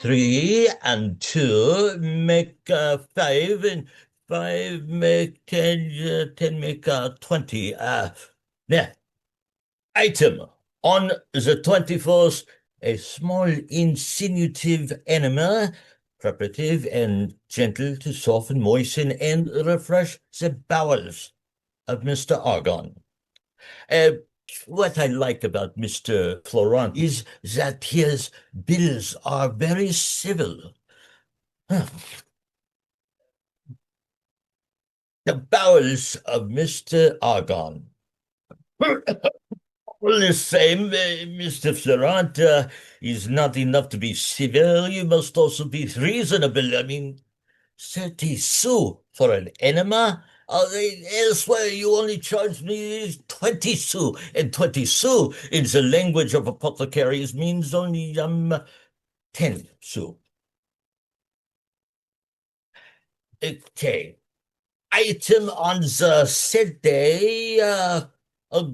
Three and two make five, and five make 10, 10 make 20. Yeah. Item. On the 24th, a small insinuative enema, preparative and gentle to soften, moisten, and refresh the bowels of Mr. Argon. What I like about Mr. Florent is that his bills are very civil. The bowels of Mr. Argon. Well, the same, Mr. Florent, is not enough to be civil. You must also be reasonable. I mean, 30 sous for an enema? Elsewhere, you only charge me 20 sous, and 20 sous in the language of apothecaries means only 10 sous. Okay. Item on the set day, a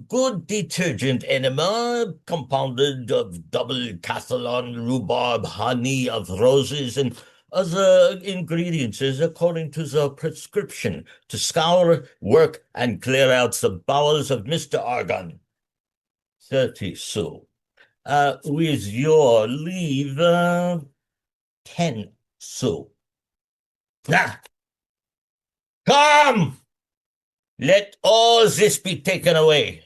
good detergent enema compounded of double cathalon, rhubarb, honey of roses, and other ingredients according to the prescription to scour, work, and clear out the bowels of Mr. Argon. 30 sous. With your leave, 10 sous. Ah! Come! Let all this be taken away.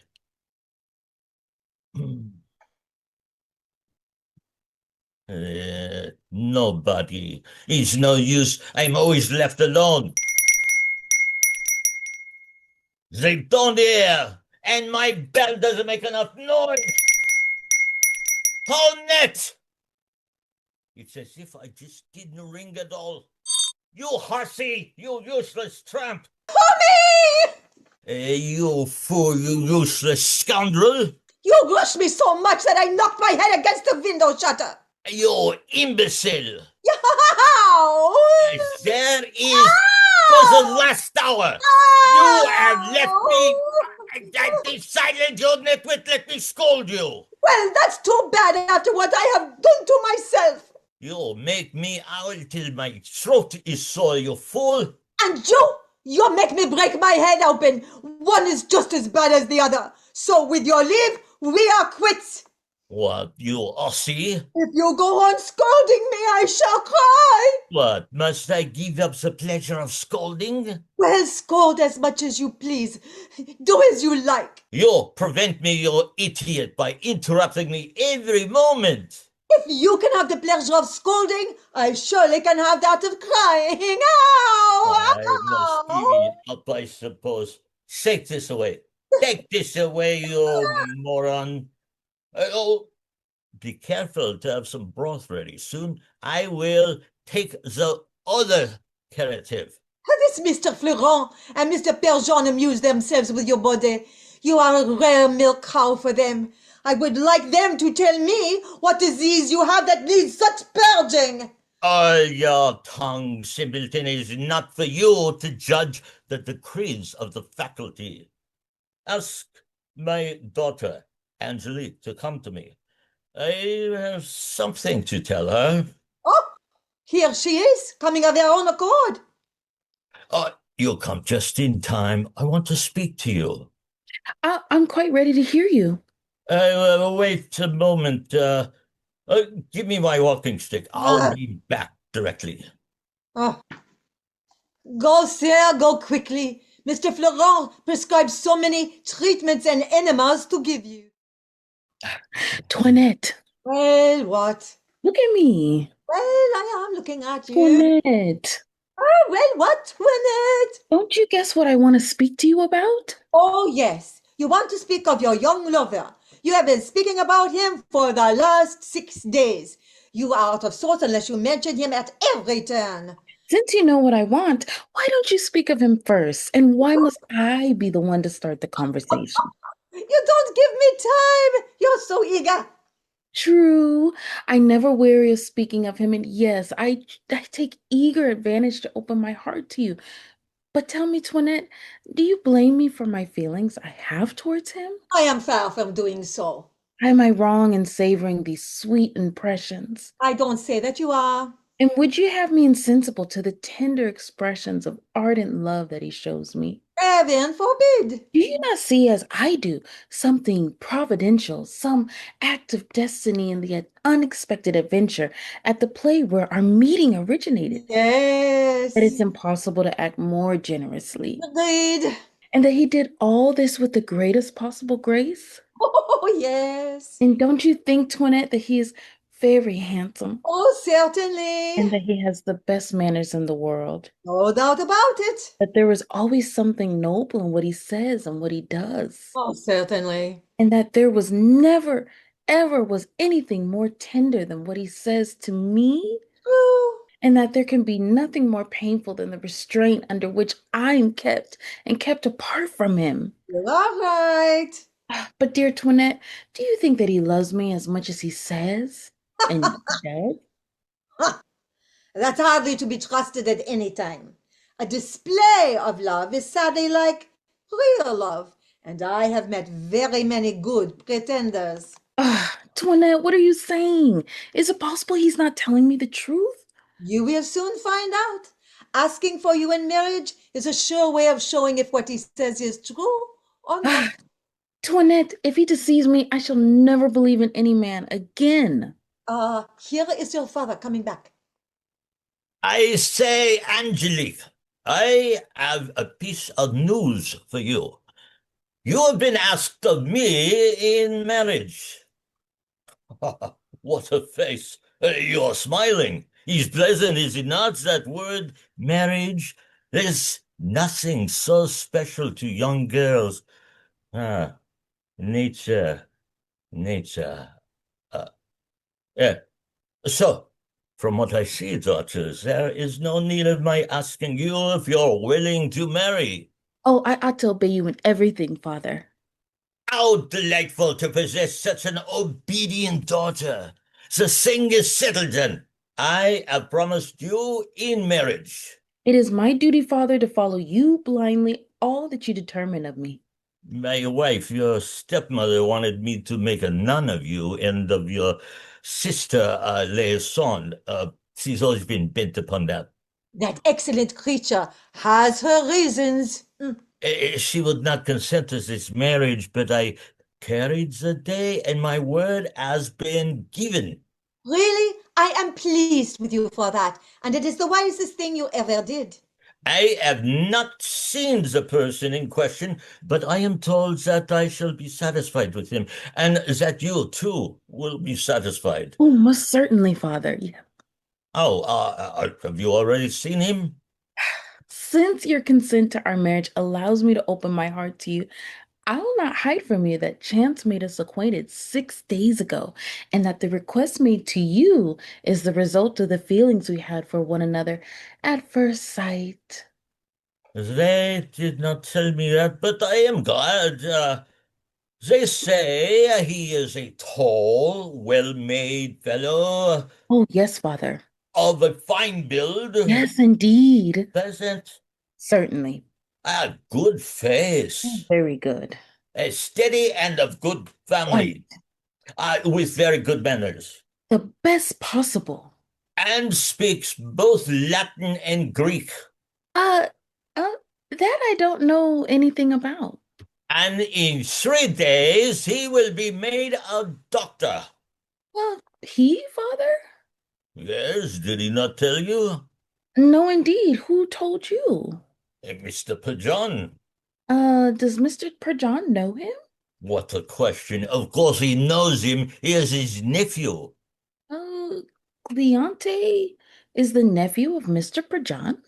Nobody. It's no use. I'm always left alone. They don't hear, and my bell doesn't make enough noise. Net! It's as if I just didn't ring at all. You hussy! You useless tramp! Mommy! You fool, you useless scoundrel! You rushed me so much that I knocked my head against the window shutter. You imbecile! Yow! There is for the last hour. You have left me. Be silent, you nitwit. Let me scold you. Well, that's too bad after what I have done to myself. You make me howl till my throat is sore, you fool. And you make me break my head open. One is just as bad as the other. So with your leave, we are quits. What, you hussy? If you go on scolding me, I shall cry. What, must I give up the pleasure of scolding? Well, scold as much as you please. Do as you like. You prevent me, you idiot, by interrupting me every moment. If you can have the pleasure of scolding, I surely can have that of crying. Ow! I must give it up, I suppose. Take this away. Take this away, you moron. Oh, be careful to have some broth ready. Soon I will take the other curative. This Mr. Florent and Mr. Père Jean amuse themselves with your body. You are a rare milk cow for them. I would like them to tell me what disease you have that needs such purging. All your tongue, simpleton, is not for you to judge the decrees of the faculty. Ask my daughter, Angelique, to come to me. I have something to tell her. Oh, here she is, coming of her own accord. You'll come just in time. I want to speak to you. I'm quite ready to hear you. Wait a moment. Give me my walking stick. I'll be back directly. Oh. Go, sir, go quickly. Mr. Florent prescribes so many treatments and enemas to give you. Toinette. Well, what? Look at me. Well, I am looking at you. Toinette. Oh, well, what, Toinette? Don't you guess what I want to speak to you about? Oh, yes. You want to speak of your young lover. You have been speaking about him for the last 6 days. You are out of sorts unless you mention him at every turn. Since you know what I want, why don't you speak of him first? And why must I be the one to start the conversation? You don't give me time. You're so eager. True. I never weary of speaking of him. And yes, I take eager advantage to open my heart to you. But tell me, Toinette, do you blame me for my feelings I have towards him? I am far from doing so. Am I wrong in savoring these sweet impressions? I don't say that you are. And would you have me insensible to the tender expressions of ardent love that he shows me? Heaven forbid. Do you not see, as I do, something providential, some act of destiny in the unexpected adventure at the play where our meeting originated? That Yes. it's impossible to act more generously, Agreed. and that he did all this with the greatest possible grace? Oh, yes. And don't you think, Toinette, that he is very handsome Oh, certainly. and that he has the best manners in the world? No doubt about it. That there is always something noble in what he says and what he does? Oh, certainly. And that there was never, ever was anything more tender than what he says to me? True. And that there can be nothing more painful than the restraint under which I am kept and kept apart from him. You are right. But, dear Toinette, do you think that he loves me as much as he says and does? That's hardly to be trusted at any time. A display of love is sadly like real love, and I have met very many good pretenders. Toinette, what are you saying? Is it possible he's not telling me the truth? You will soon find out. Asking for you in marriage is a sure way of showing if what he says is true or not. Toinette, if he deceives me, I shall never believe in any man again. Here is your father coming back. I say, Angelique, I have a piece of news for you. You have been asked of me in marriage. What a face. You're smiling. He's pleasant, is he not? That word, marriage. There's nothing so special to young girls. Ah, nature, nature. Uh, yeah. So, from what I see, daughters, there is no need of my asking you if you're willing to marry. Oh, I ought to obey you in everything, father. How delightful to possess such an obedient daughter. The thing is settled then. I have promised you in marriage. It is my duty, father, to follow you blindly all that you determine of me. My wife, your stepmother, wanted me to make a nun of you and of your sister, Liaison. She's always been bent upon that. That excellent creature has her reasons. She would not consent to this marriage, but I carried the day, and my word has been given. Really, I am pleased with you for that, and it is the wisest thing you ever did. I have not seen the person in question, but I am told that I shall be satisfied with him, and that you too will be satisfied. Oh, most certainly, father. Yeah. Oh, have you already seen him? Since your consent to our marriage allows me to open my heart to you, I will not hide from you that chance made us acquainted 6 days ago, and that the request made to you is the result of the feelings we had for one another at first sight. They did not tell me that, but I am glad. They say he is a tall, well-made fellow, Oh, yes, father. of a fine build, Yes, indeed. pleasant, Certainly. a good face, Very good. a steady and of good Quite. family, with very good manners, The best possible. and speaks both Latin and Greek. Uh, that I don't know anything about. And in 3 days he will be made a doctor. He, father? Yes, did he not tell you? No, indeed. Who told you? Mr. Pajon. Does Mr. Perjon know him? What a question. Of course he knows him. He is his nephew. Uh, Cleante is the nephew of Mr. Perjon?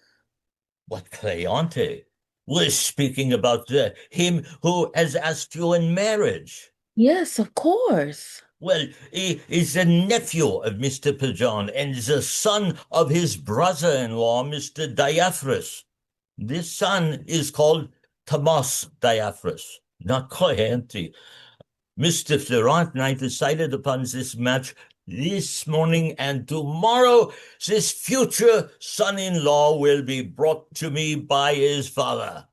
What Cleante? We're speaking about him who has asked you in marriage. Yes, of course. Well, he is the nephew of Mr. Pajon and the son of his brother-in-law, Mr. Diaphrus. This son is called Thomas Diaphrus, not Cleante. Mr. Florent and I decided upon this match This morning and tomorrow, this future son-in-law will be brought to me by his father.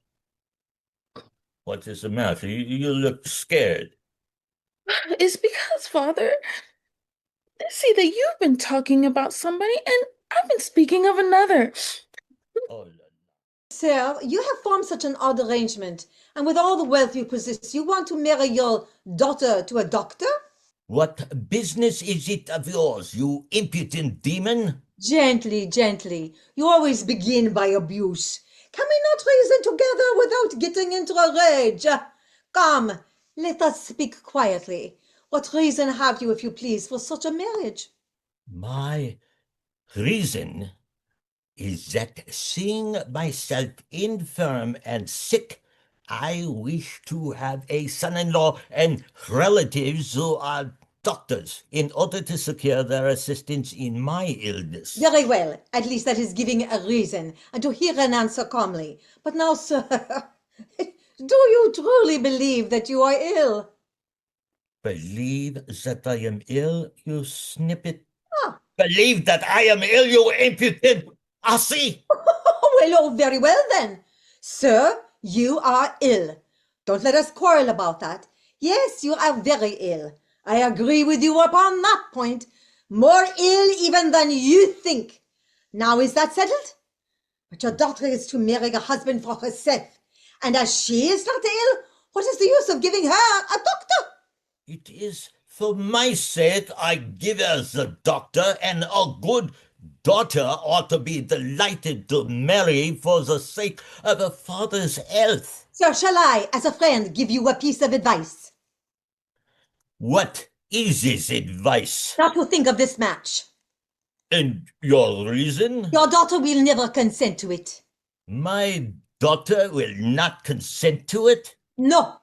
What is the matter? You look scared. It's because, Father, I see that you've been talking about somebody and I've been speaking of another. Oh, Sir, you have formed such an odd arrangement, and with all the wealth you possess, you want to marry your daughter to a doctor? what business is it of yours, you impudent demon? Gently, gently. You always begin by abuse. Can we not reason together without getting into a rage? Come, let us speak quietly. What reason have you, if you please, for such a marriage? My reason is that seeing myself infirm and sick, I wish to have a son-in-law and relatives who are doctors in order to secure their assistance in my illness. Very well. At least that is giving a reason, and to hear an answer calmly. But now, sir, do you truly believe that you are ill? Believe that I am ill, you snippet. Ah. Believe that I am ill, you impudent hussy. Well, oh, very well then. Sir, you are ill. Don't let us quarrel about that. Yes, you are very ill. I agree with you upon that point. More ill even than you think. Now is that settled? But your daughter is to marry a husband for herself. And as she is not ill, what is the use of giving her a doctor? It is for my sake I give her the doctor, and a good daughter ought to be delighted to marry for the sake of her father's health. So shall I, as a friend, give you a piece of advice? What is his advice? Not to think of this match. And your reason? Your daughter will never consent to it. My daughter will not consent to it? No,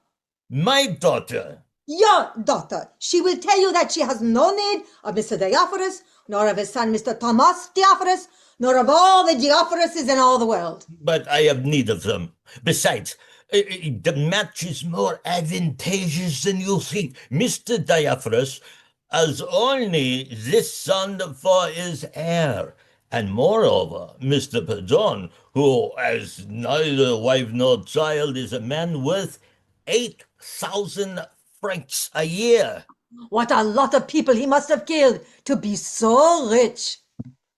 My daughter? your daughter. She will tell you that she has no need of Mr. Diophanes, nor of his son, Mr. Thomas Diophanes, nor of all the Diophaneses in all the world. But I have need of them. Besides, the match is more advantageous than you think. Mr. Diaphanous has only this son for his heir. And moreover, Mr. Perdon, who has neither wife nor child, is a man worth 8,000 francs a year. What a lot of people he must have killed to be so rich.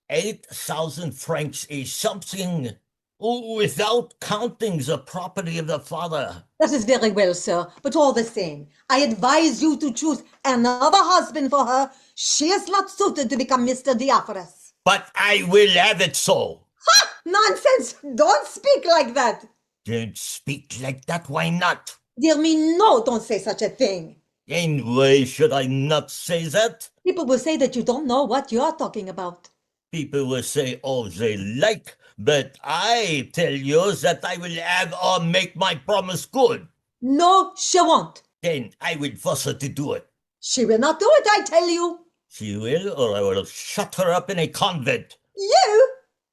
8,000 francs is something without counting the property of the father. That is very well, sir, but all the same, I advise you to choose another husband for her. She is not suited to become Mr. Diophanes. But I will have it so. Ha! Nonsense! Don't speak like that. Don't speak like that, why not? Dear me, no, don't say such a thing. And why should I not say that? People will say that you don't know what you're talking about. People will say all they like, but I tell you that I will have or make my promise good. No, she won't. Then I will force her to do it. She will not do it, I tell you. She will, or I will shut her up in a convent. You?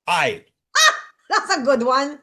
I. That's a good one.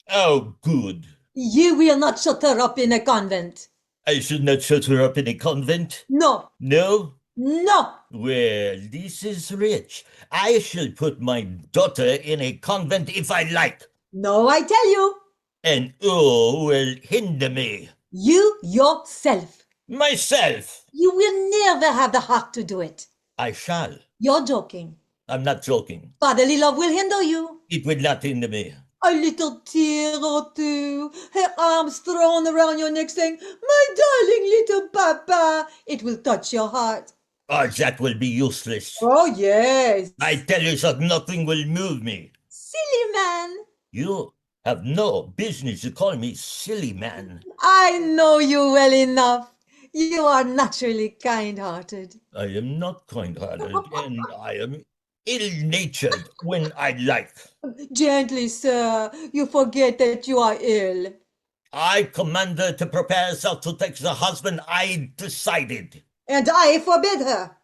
Oh, good. You will not shut her up in a convent. I should not shut her up in a convent? No, No? no. Well, this is rich. I shall put my daughter in a convent if I like. No, I tell you. And who will hinder me? You yourself. Myself. You will never have the heart to do it. I shall. You're joking. I'm not joking. Fatherly love will hinder you. It will not hinder me. A little tear or two, her arms thrown around your neck saying, "My darling little papa." It will touch your heart. Oh, that will be useless. Oh, yes. I tell you that nothing will move me. Silly man. You have no business to call me silly man. I know you well enough. You are naturally kind-hearted. I am not kind-hearted, and I am ill-natured when I like. Gently, sir. You forget that you are ill. I command her to prepare herself to take the husband I decided. And I forbid her.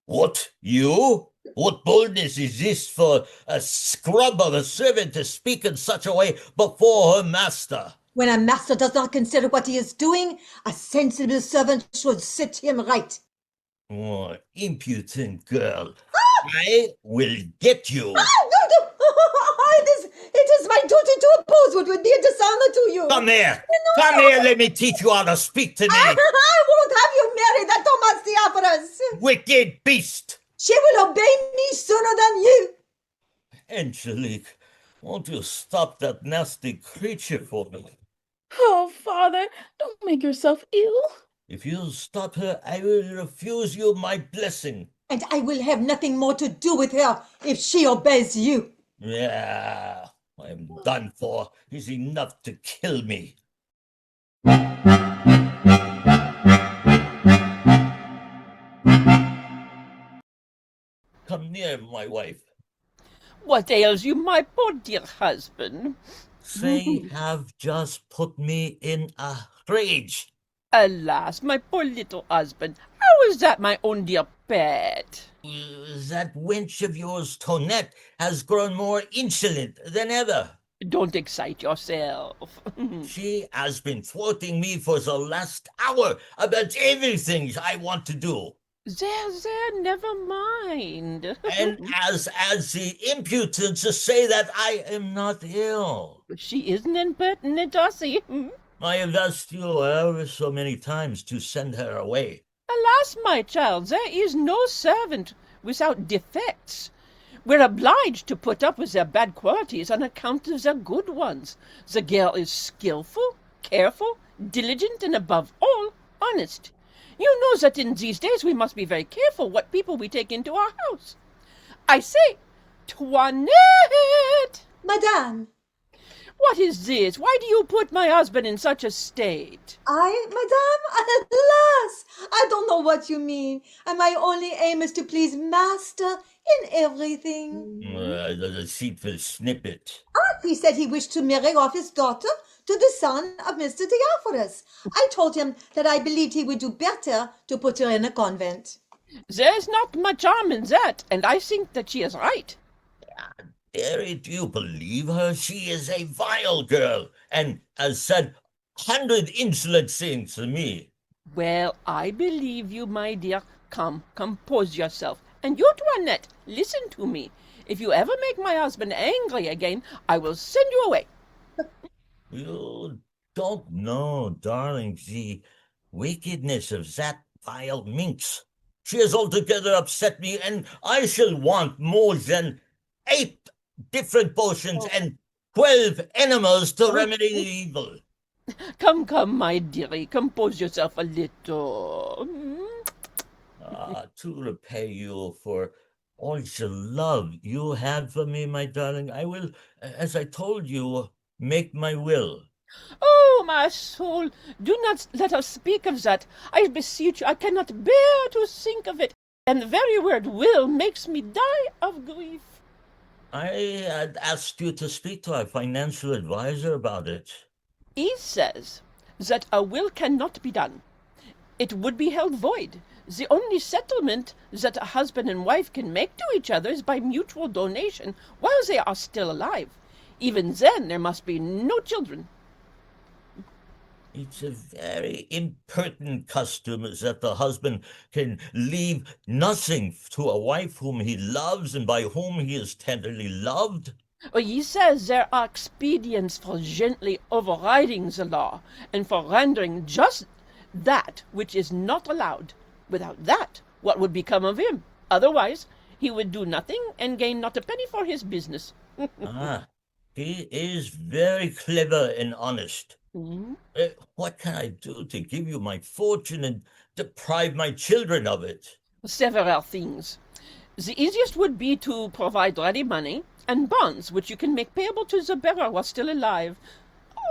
What? You? What boldness is this for a scrub of a servant to speak in such a way before her master? When a master does not consider what he is doing, a sensible servant should set him right. Oh, impudent girl. I will get you. No, it is my duty to oppose what would be a dishonor to you. Come here. No, Come no. here. Let me teach you how to speak to me. I won't have you marry that Thomas Theophorus. Wicked beast. She will obey me sooner than you. Angelique, won't you stop that nasty creature for me? Oh, Father, don't make yourself ill. If you stop her, I will refuse you my blessing. And I will have nothing more to do with her if she obeys you. Yeah, I'm done for. He's enough to kill me. Come near, my wife. What ails you, my poor dear husband? They have just put me in a rage. Alas, my poor little husband, how is that, my own dear pet? That wench of yours, Tonette, has grown more insolent than ever. Don't excite yourself. She has been thwarting me for the last hour about everything I want to do. There, never mind. And has the impudence to say that I am not ill. She isn't impertinent, does she? I have asked you ever so many times to send her away. Alas, my child, there is no servant without defects. We're obliged to put up with their bad qualities on account of their good ones. The girl is skilful, careful, diligent, and above all, honest. You know that in these days we must be very careful what people we take into our house. I say, Toinette! Madame. What is this? Why do you put my husband in such a state? Madame, alas, I don't know what you mean. And my only aim is to please master in everything. The deceitful snippet. He said he wished to marry off his daughter to the son of Mr. Theophorus. I told him that I believed he would do better to put her in a convent. There's not much harm in that, and I think that she is right. Dare you believe her? She is a vile girl, and has said 100 insolent things to me. Well, I believe you, my dear. Come, compose yourself. And you, Toinette, listen to me. If you ever make my husband angry again, I will send you away. You don't know, darling, the wickedness of that vile minx. She has altogether upset me, and I shall want more than 8 different potions and 12 animals to remedy the evil. Come, my dearie, compose yourself a little. To repay you for all the love you had for me, my darling, I will, as I told you, make my will. Oh, my soul, do not let us speak of that. I beseech you, I cannot bear to think of it, and the very word will makes me die of grief. I had asked you to speak to our financial advisor about it. He says that a will cannot be done. It would be held void. The only settlement that a husband and wife can make to each other is by mutual donation while they are still alive. Even then, there must be no children. It's a very impertinent custom that the husband can leave nothing to a wife whom he loves and by whom he is tenderly loved. He says there are expedients for gently overriding the law and for rendering just that which is not allowed. Without that, what would become of him? Otherwise, he would do nothing and gain not a penny for his business. He is very clever and honest. Mm-hmm. What can I do to give you my fortune and deprive my children of it? Several things. The easiest would be to provide ready money and bonds which you can make payable to the bearer while still alive.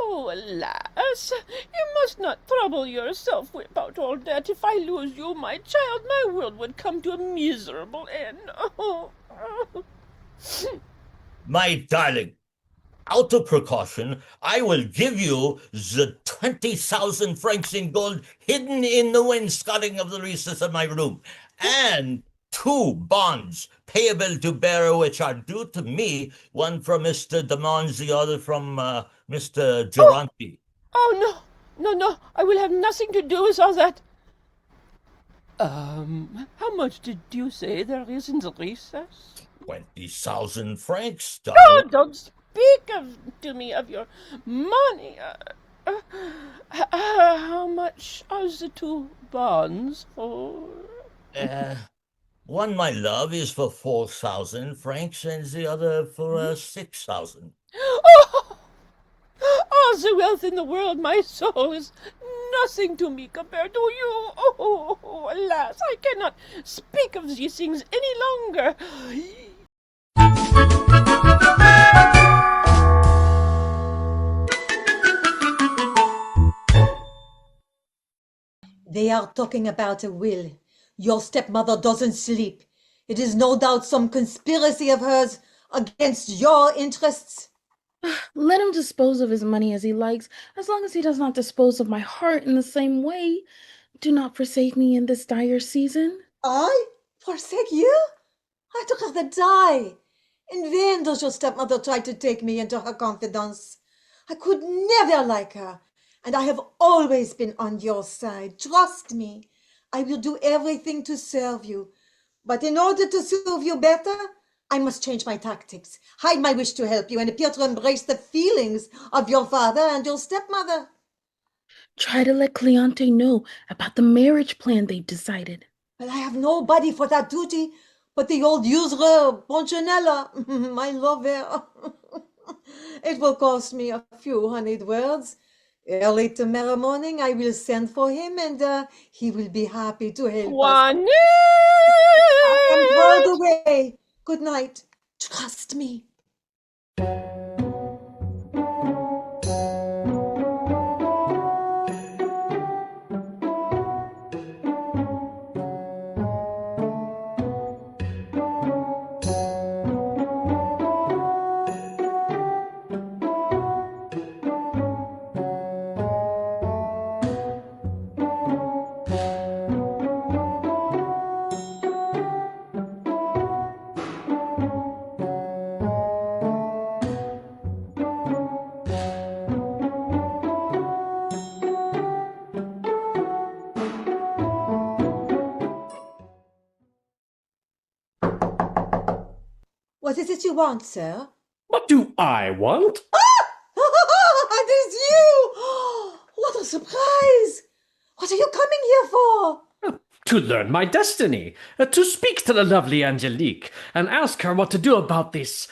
Oh, alas, you must not trouble yourself about all that. If I lose you, my child, my world would come to a miserable end. Oh. My darling, out of precaution, I will give you the 20,000 francs in gold hidden in the wainscoting of the recess of my room, and 2 bonds payable to bearer which are due to me, one from Mr. Demons, the other from Mr. Geronti. Oh, no, I will have nothing to do with all that. How much did you say there is in the recess? 20,000 francs, Oh, darling. don't speak to me of your money. How much are the two bonds for? Uh, One, my love, is for 4,000 francs, and the other for 6,000. Oh, all the wealth in the world, my soul is nothing to me compared to you. Oh, alas, I cannot speak of these things any longer. They are talking about a will. Your stepmother doesn't sleep. It is no doubt some conspiracy of hers against your interests. Let him dispose of his money as he likes, as long as he does not dispose of my heart in the same way. Do not forsake me in this dire season. I forsake you? I'd rather die. In vain does your stepmother try to take me into her confidence. I could never like her, and I have always been on your side. Trust me, I will do everything to serve you. But in order to serve you better, I must change my tactics, hide my wish to help you, and appear to embrace the feelings of your father and your stepmother. Try to let Cleante know about the marriage plan they've decided. Well, I have nobody for that duty but the old usurer, Ponchinella, my lover. It will cost me a few hundred words. Early tomorrow morning, I will send for him, and he will be happy to help us. Juanette! I am called away. Good night. Trust me. What is it you want, sir? What do I want? It is you! What a surprise! What are you coming here for? To learn my destiny, to speak to the lovely Angelique, and ask her what to do about this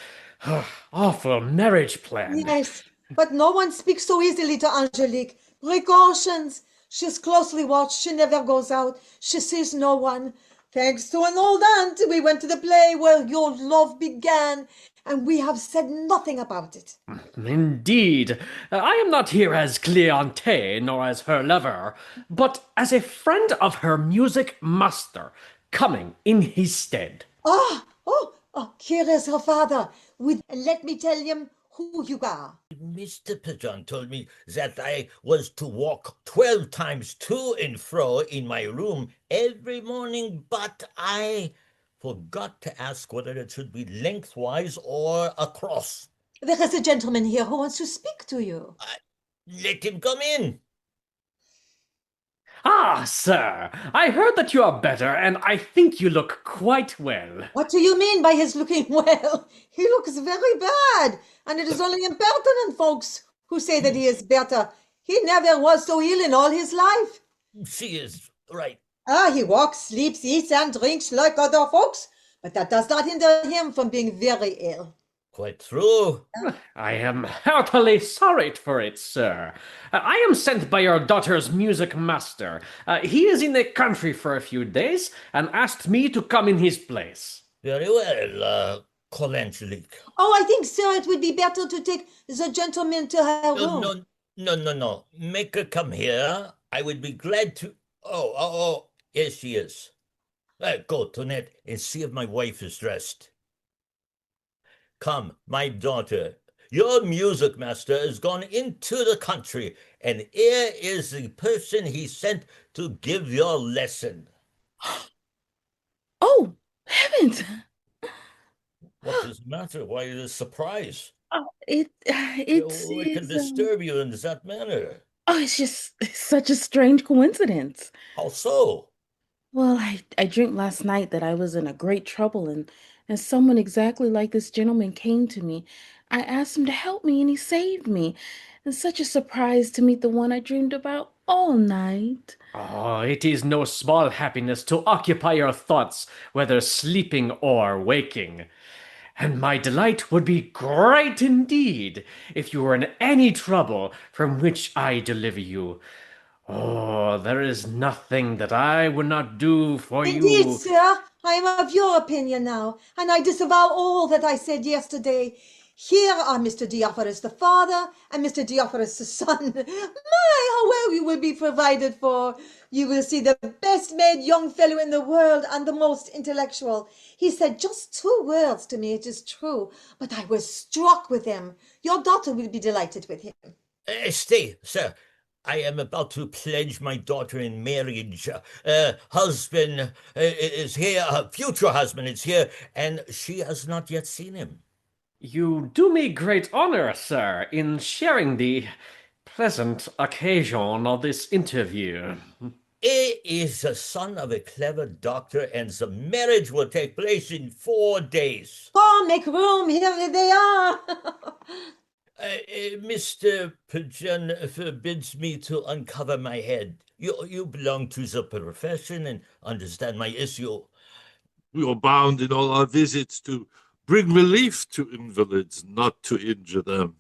awful marriage plan. Yes, but no one speaks so easily to Angelique. Precautions. She's closely watched. She never goes out. She sees no one. Thanks to an old aunt, we went to the play where your love began, and we have said nothing about it. Indeed, I am not here as Cleante nor as her lover, but as a friend of her music master, coming in his stead. Here is her father. Let me tell him who you are. Mr. Pigeon told me that I was to walk 12 times to and fro in my room every morning, but I forgot to ask whether it should be lengthwise or across. There is a gentleman here who wants to speak to you. Let him come in. Ah, sir, I heard that you are better, and I think you look quite well. What do you mean by his looking well? He looks very bad, and it is only impertinent folks who say that he is better. He never was so ill in all his life. She is right. He walks, sleeps, eats, and drinks like other folks, but that does not hinder him from being very ill. Quite true. I am heartily sorry for it, sir. I am sent by your daughter's music master. He is in the country for a few days and asked me to come in his place. Very well, call Angelique. I think, sir, it would be better to take the gentleman to her room. No. Make her come here. I would be glad to. Oh. Here she is. Go, Tonette, and see if my wife is dressed. Come, my daughter. Your music master has gone into the country, and here is the person he sent to give your lesson. Oh, heavens! What is the matter? Why are you surprised? It's What can disturb you in that manner? it's just such a strange coincidence. How so? Well, I dreamt last night that I was in a great trouble and someone exactly like this gentleman came to me. I asked him to help me and he saved me. It's such a surprise to meet the one I dreamed about all night. Oh, it is no small happiness to occupy your thoughts, whether sleeping or waking. And my delight would be great indeed if you were in any trouble from which I deliver you. Oh, there is nothing that I would not do for Indeed, you. sir, I am of your opinion now, and I disavow all that I said yesterday. Here are Mr. Diopharus the father and Mr. Diopharus the son. My, how well you will be provided for. You will see the best made young fellow in the world and the most intellectual. He said just 2 words to me, it is true, but I was struck with him. Your daughter will be delighted with him. Stay, sir. I am about to pledge my daughter in marriage. Husband is here, her future husband is here, and she has not yet seen him. You do me great honor, sir, in sharing the pleasant occasion of this interview. He is the son of a clever doctor, and the marriage will take place in 4 days. Come, make room, here they are. Mr. Pigeon forbids me to uncover my head. You belong to the profession and understand my issue. We are bound in all our visits to bring relief to invalids, not to injure them.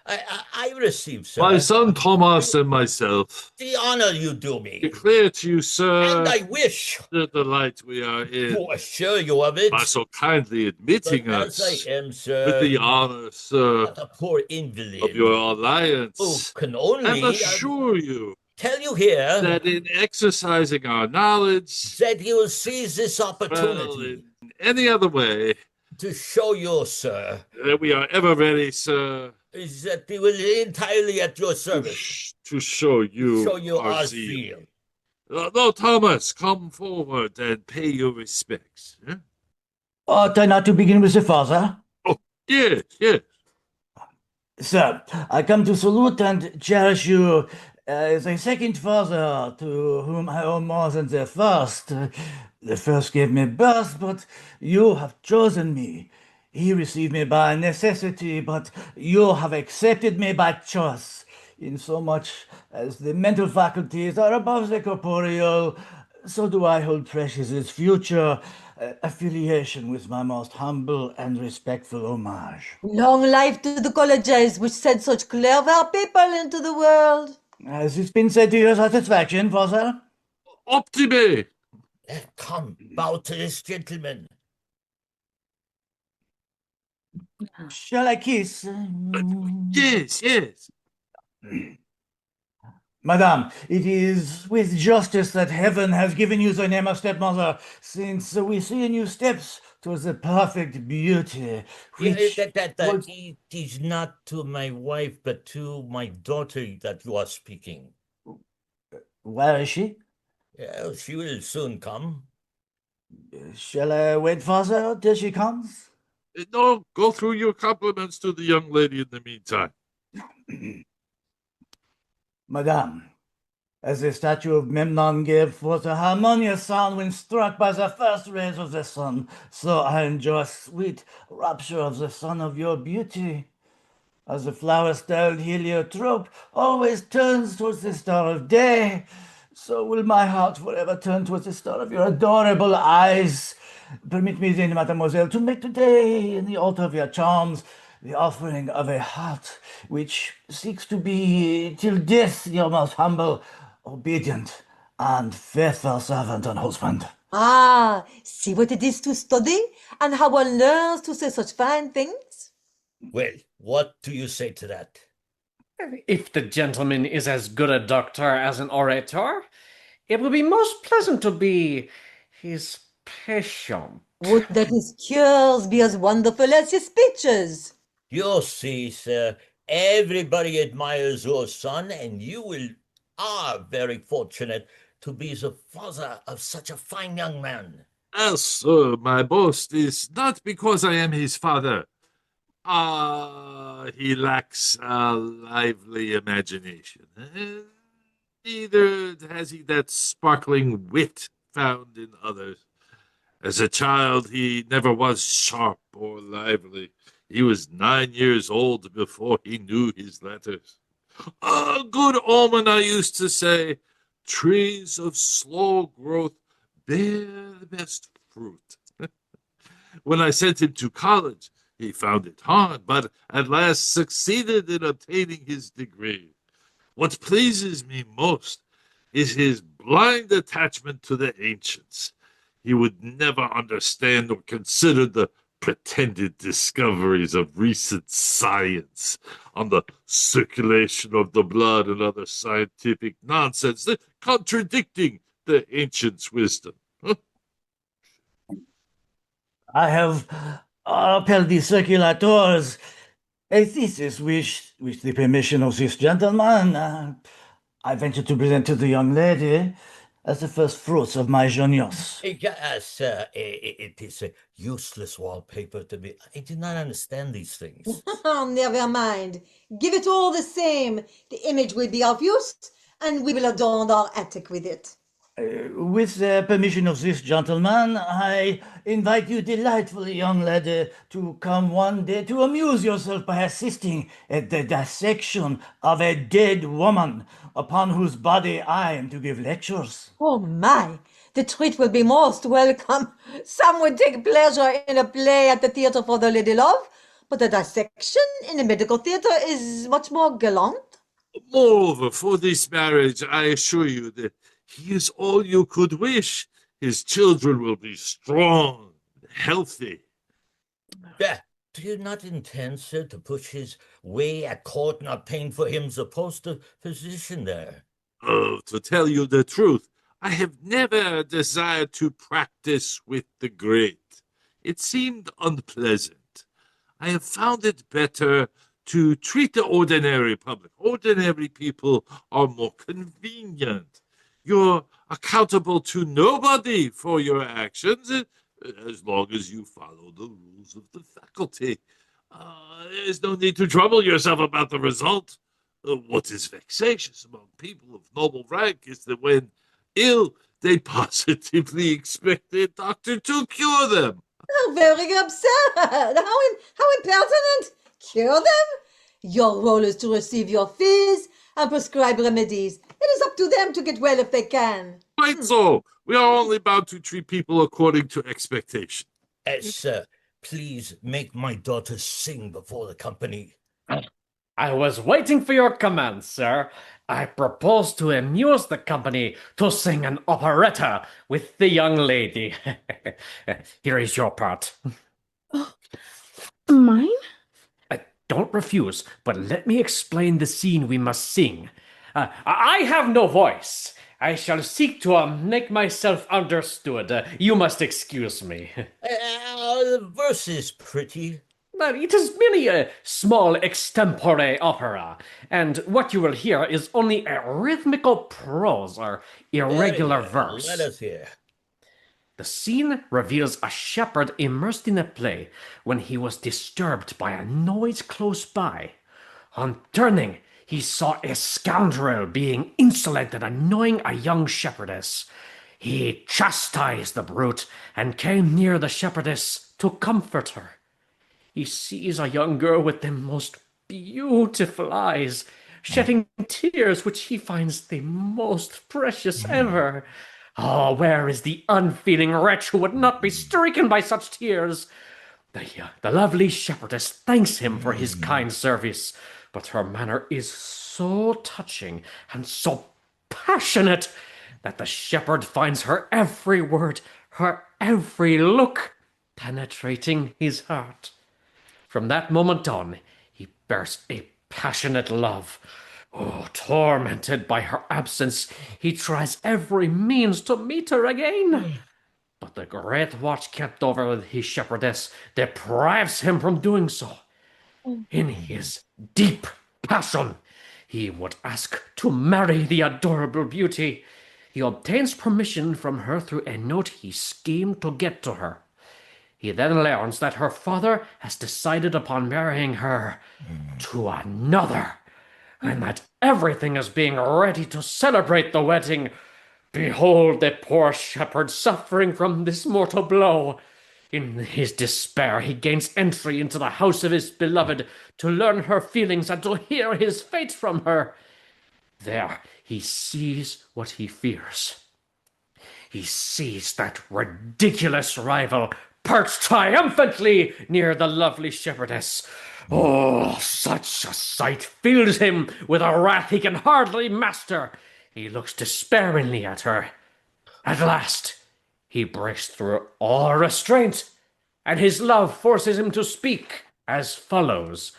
I receive, sir, My son Thomas and myself the honor you do me, declare to you, and sir, I wish the delight we are to in assure you of it. by so kindly But admitting as I us am, with sir, the honor, sir, not a poor of invalid your who alliance, can and only assure you tell you here that in exercising our knowledge, that you will seize this well, opportunity in any other way, to show you, sir, that we are ever ready, sir, is that we will entirely at your to, service, to show show you you our our zeal. zeal. No, Thomas, come forward and pay your respects. Eh? Ought I not to begin with the father? Oh, yes, yes. Sir, I come to salute and cherish you as a second father to whom I owe more than the first. The first gave me birth, but you have chosen me. He received me by necessity, but you have accepted me by choice. In so much as the mental faculties are above the corporeal, so do I hold precious its future affiliation with my most humble and respectful homage. Long life to the colleges which sent such clever people into the world. Has this been said to your satisfaction, father? Optime! Come, bow to this gentleman. Shall I kiss? Yes, yes. Madame, it is with justice that heaven has given you the name of stepmother, since we see in you steps towards the perfect beauty, which was... It is not to my wife, but to my daughter that you are speaking. Where is she? Yeah, she will soon come. Shall I wait, father, till she comes? No, go through your compliments to the young lady in the meantime. Madame, as the statue of Memnon gave forth a harmonious sound when struck by the first rays of the sun, so I enjoy sweet rapture of the sun of your beauty. As the flower-styled heliotrope always turns towards the star of day, so will my heart forever turn towards the star of your adorable eyes. Permit me then, mademoiselle, to make today, in the altar of your charms, the offering of a heart which seeks to be, till death, your most humble, obedient, and faithful servant and husband. Ah, see what it is to study, and how one learns to say such fine things. Well, what do you say to that? If the gentleman is as good a doctor as an orator, it will be most pleasant to be his patient. Would that his cures be as wonderful as his speeches. You see, sir, everybody admires your son, and are very fortunate to be the father of such a fine young man. Sir, my boast is not because I am his father. He lacks a lively imagination. Neither has he that sparkling wit found in others. As a child, he never was sharp or lively. He was 9 years old before he knew his letters. A good omen, I used to say. Trees of slow growth bear the best fruit. When I sent him to college, he found it hard, but at last succeeded in obtaining his degree. What pleases me most is his blind attachment to the ancients. He would never understand or consider the pretended discoveries of recent science on the circulation of the blood and other scientific nonsense, contradicting the ancients' wisdom. I have upheld the circulators a thesis which, with the permission of this gentleman, I venture to present to the young lady as the first fruits of my genius. Yes, it is a useless wallpaper to me. I do not understand these things. Oh, never mind. Give it all the same. The image will be of use, and we will adorn our attic with it. With the permission of this gentleman, I invite you, delightful young lady, to come one day to amuse yourself by assisting at the dissection of a dead woman upon whose body I am to give lectures. Oh my, the treat will be most welcome. Some would take pleasure in a play at the Theatre for the Lady Love, but a dissection in a medical theatre is much more gallant. Moreover, for this marriage, I assure you that he is all you could wish. His children will be strong, healthy. Do you not intend, sir, to push his way at court and obtain for him the post of physician there? Oh, to tell you the truth, I have never desired to practice with the great. It seemed unpleasant. I have found it better to treat the ordinary public. Ordinary people are more convenient. You're accountable to nobody for your actions, as long as you follow the rules of the faculty. There's no need to trouble yourself about the result. What is vexatious among people of noble rank is that when ill, they positively expect their doctor to cure them. How very absurd! How impertinent! Cure them? Your role is to receive your fees and prescribe remedies. It is up to them to get well if they can. Quite so. We are only bound to treat people according to expectation. Sir, please make my daughter sing before the company. I was waiting for your command, sir. I propose to amuse the company to sing an operetta with the young lady. Here is your part. Mine? Don't refuse, but let me explain the scene we must sing. I have no voice. I shall seek to make myself understood. You must excuse me. The verse is pretty. But it is merely a small extempore opera, and what you will hear is only a rhythmical prose or irregular verse. Let us hear. The scene reveals a shepherd immersed in a play when he was disturbed by a noise close by. On turning, he saw a scoundrel being insolent and annoying a young shepherdess. He chastised the brute and came near the shepherdess to comfort her. He sees a young girl with the most beautiful eyes, shedding tears which he finds the most precious ever. Oh, where is the unfeeling wretch who would not be stricken by such tears? The lovely shepherdess thanks him for his kind service, but her manner is so touching and so passionate that the shepherd finds her every word, her every look, penetrating his heart. From that moment on, he bears a passionate love. Oh, tormented by her absence, he tries every means to meet her again. But the great watch kept over his shepherdess deprives him from doing so. In his deep passion, he would ask to marry the adorable beauty. He obtains permission from her through a note he schemed to get to her. He then learns that her father has decided upon marrying her to another, and that everything is being ready to celebrate the wedding. Behold the poor shepherd suffering from this mortal blow. In his despair, he gains entry into the house of his beloved to learn her feelings and to hear his fate from her. There he sees what he fears. He sees that ridiculous rival perched triumphantly near the lovely shepherdess. Oh, such a sight fills him with a wrath he can hardly master. He looks despairingly at her. At last, he breaks through all restraint, and his love forces him to speak as follows.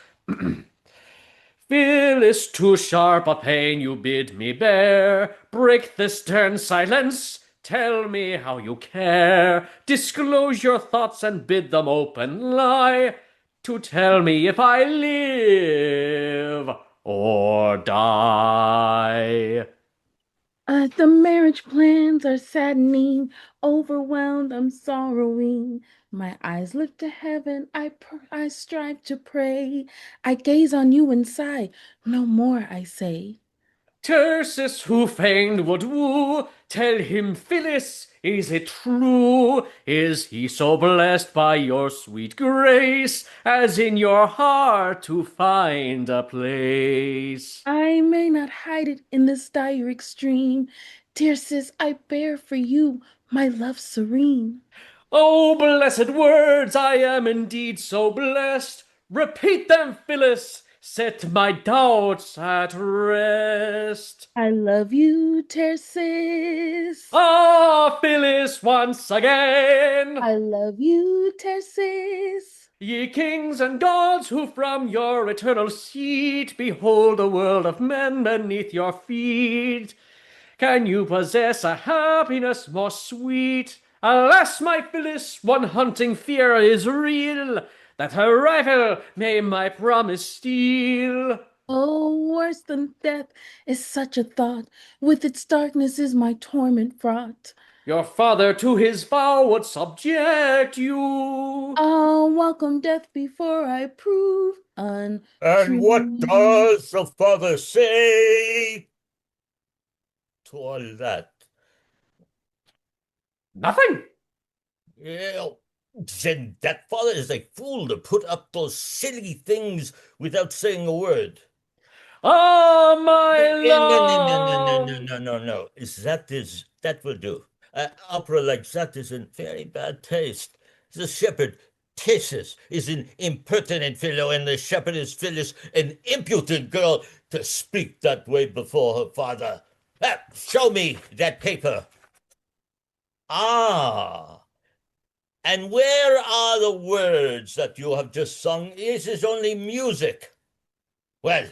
Phyllis, too sharp a pain you bid me bear. Break the stern silence. Tell me how you care. Disclose your thoughts and bid them open lie. To tell me if I live or die. The marriage plans are saddening, overwhelmed, I'm sorrowing. My eyes lift to heaven, I strive to pray. I gaze on you and sigh, no more I say. Tircis, who fain would woo, tell him, Phyllis, is it true? Is he so blessed by your sweet grace as in your heart to find a place? I may not hide it in this dire extreme. Dear sis, I bear for you my love serene. Oh, blessed words, I am indeed so blessed. Repeat them, Phyllis, set my doubts at rest. I love you, Tercis. Ah, Phyllis, once again. I love you, Tercis. Ye kings and gods who from your eternal seat behold the world of men beneath your feet, can you possess a happiness more sweet? Alas, my Phyllis, one haunting fear is real, that a rival may my promise steal. Oh, worse than death is such a thought. With its darkness is my torment fraught. Your father to his vow would subject you. I'll welcome death before I prove And what untrue. does the father say to all that? Nothing. Yeah, then that father is a fool to put up those silly things without saying a word. Ah, my No, no, no, no, no, no, no, love. no, no, no. That will do. Opera like that is in very bad taste. The shepherd Tissus is an impertinent fellow, and the shepherdess Phyllis an impudent girl to speak that way before her father. Show me that paper. Ah, and where are the words that you have just sung? This is only music. Well,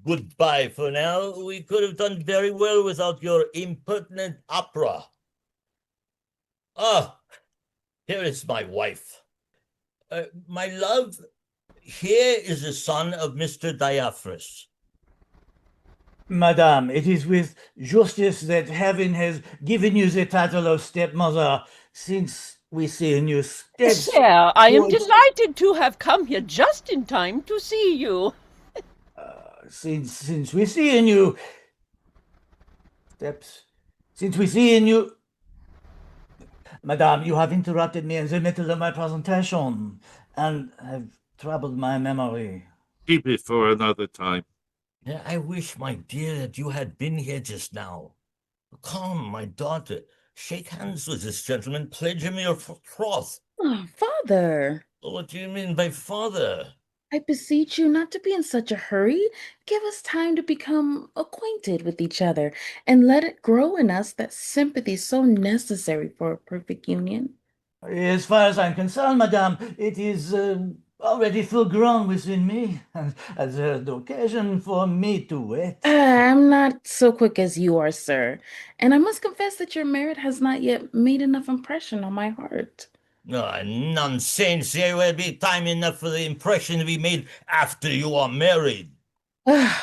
goodbye for now. We could have done very well without your impertinent opera. Ah, here is my wife. My love, here is the son of Mr. Diaphragm. Madame, it is with justice that heaven has given you the title of stepmother, since we see in you steps Sir, I am towards, delighted to have come here just in time to see you. since we see in you steps, since we see in you. Madame, you have interrupted me in the middle of my presentation and have troubled my memory. Keep it for another time. I wish, my dear, that you had been here just now. Come, my daughter, shake hands with this gentleman, pledge him your troth. Oh, Father, What do you mean by father? I beseech you not to be in such a hurry. Give us time to become acquainted with each other and let it grow in us that sympathy so necessary for a perfect union. As far as I'm concerned, Madame, it is already full grown within me, and there's no occasion for me to wait. I'm not so quick as you are, sir, and I must confess that your merit has not yet made enough impression on my heart. No, nonsense. There will be time enough for the impression to be made after you are married.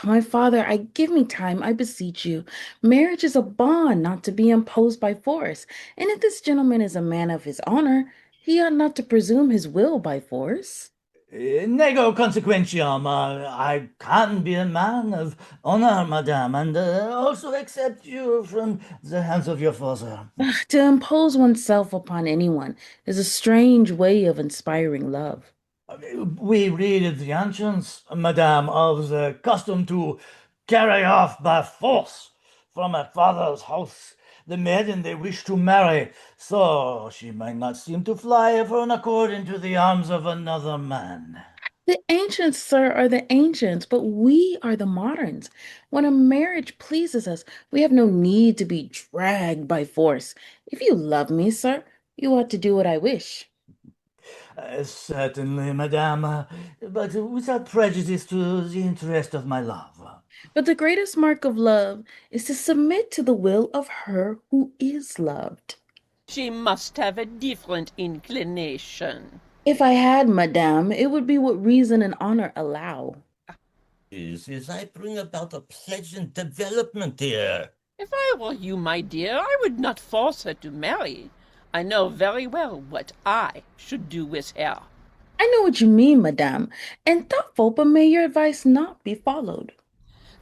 My father, I give me time, I beseech you. Marriage is a bond not to be imposed by force, and if this gentleman is a man of his honor, he ought not to presume his will by force. Nego consequentiam. I can be a man of honor, madame, and also accept you from the hands of your father. To impose oneself upon anyone is a strange way of inspiring love. We read in the ancients, madame, of the custom to carry off by force from a father's house the maiden they wish to marry, so she might not seem to fly of her own accord into the arms of another man. The ancients, sir, are the ancients, but we are the moderns. When a marriage pleases us, we have no need to be dragged by force. If you love me, sir, you ought to do what I wish. Certainly, madame, but without prejudice to the interest of my love. But the greatest mark of love is to submit to the will of her who is loved. She must have a different inclination. If I had, madame, it would be what reason and honor allow. Is I bring about a pleasant development here. If I were you, my dear, I would not force her to marry. I know very well what I should do with her. I know what you mean, madame, and thoughtful, but may your advice not be followed.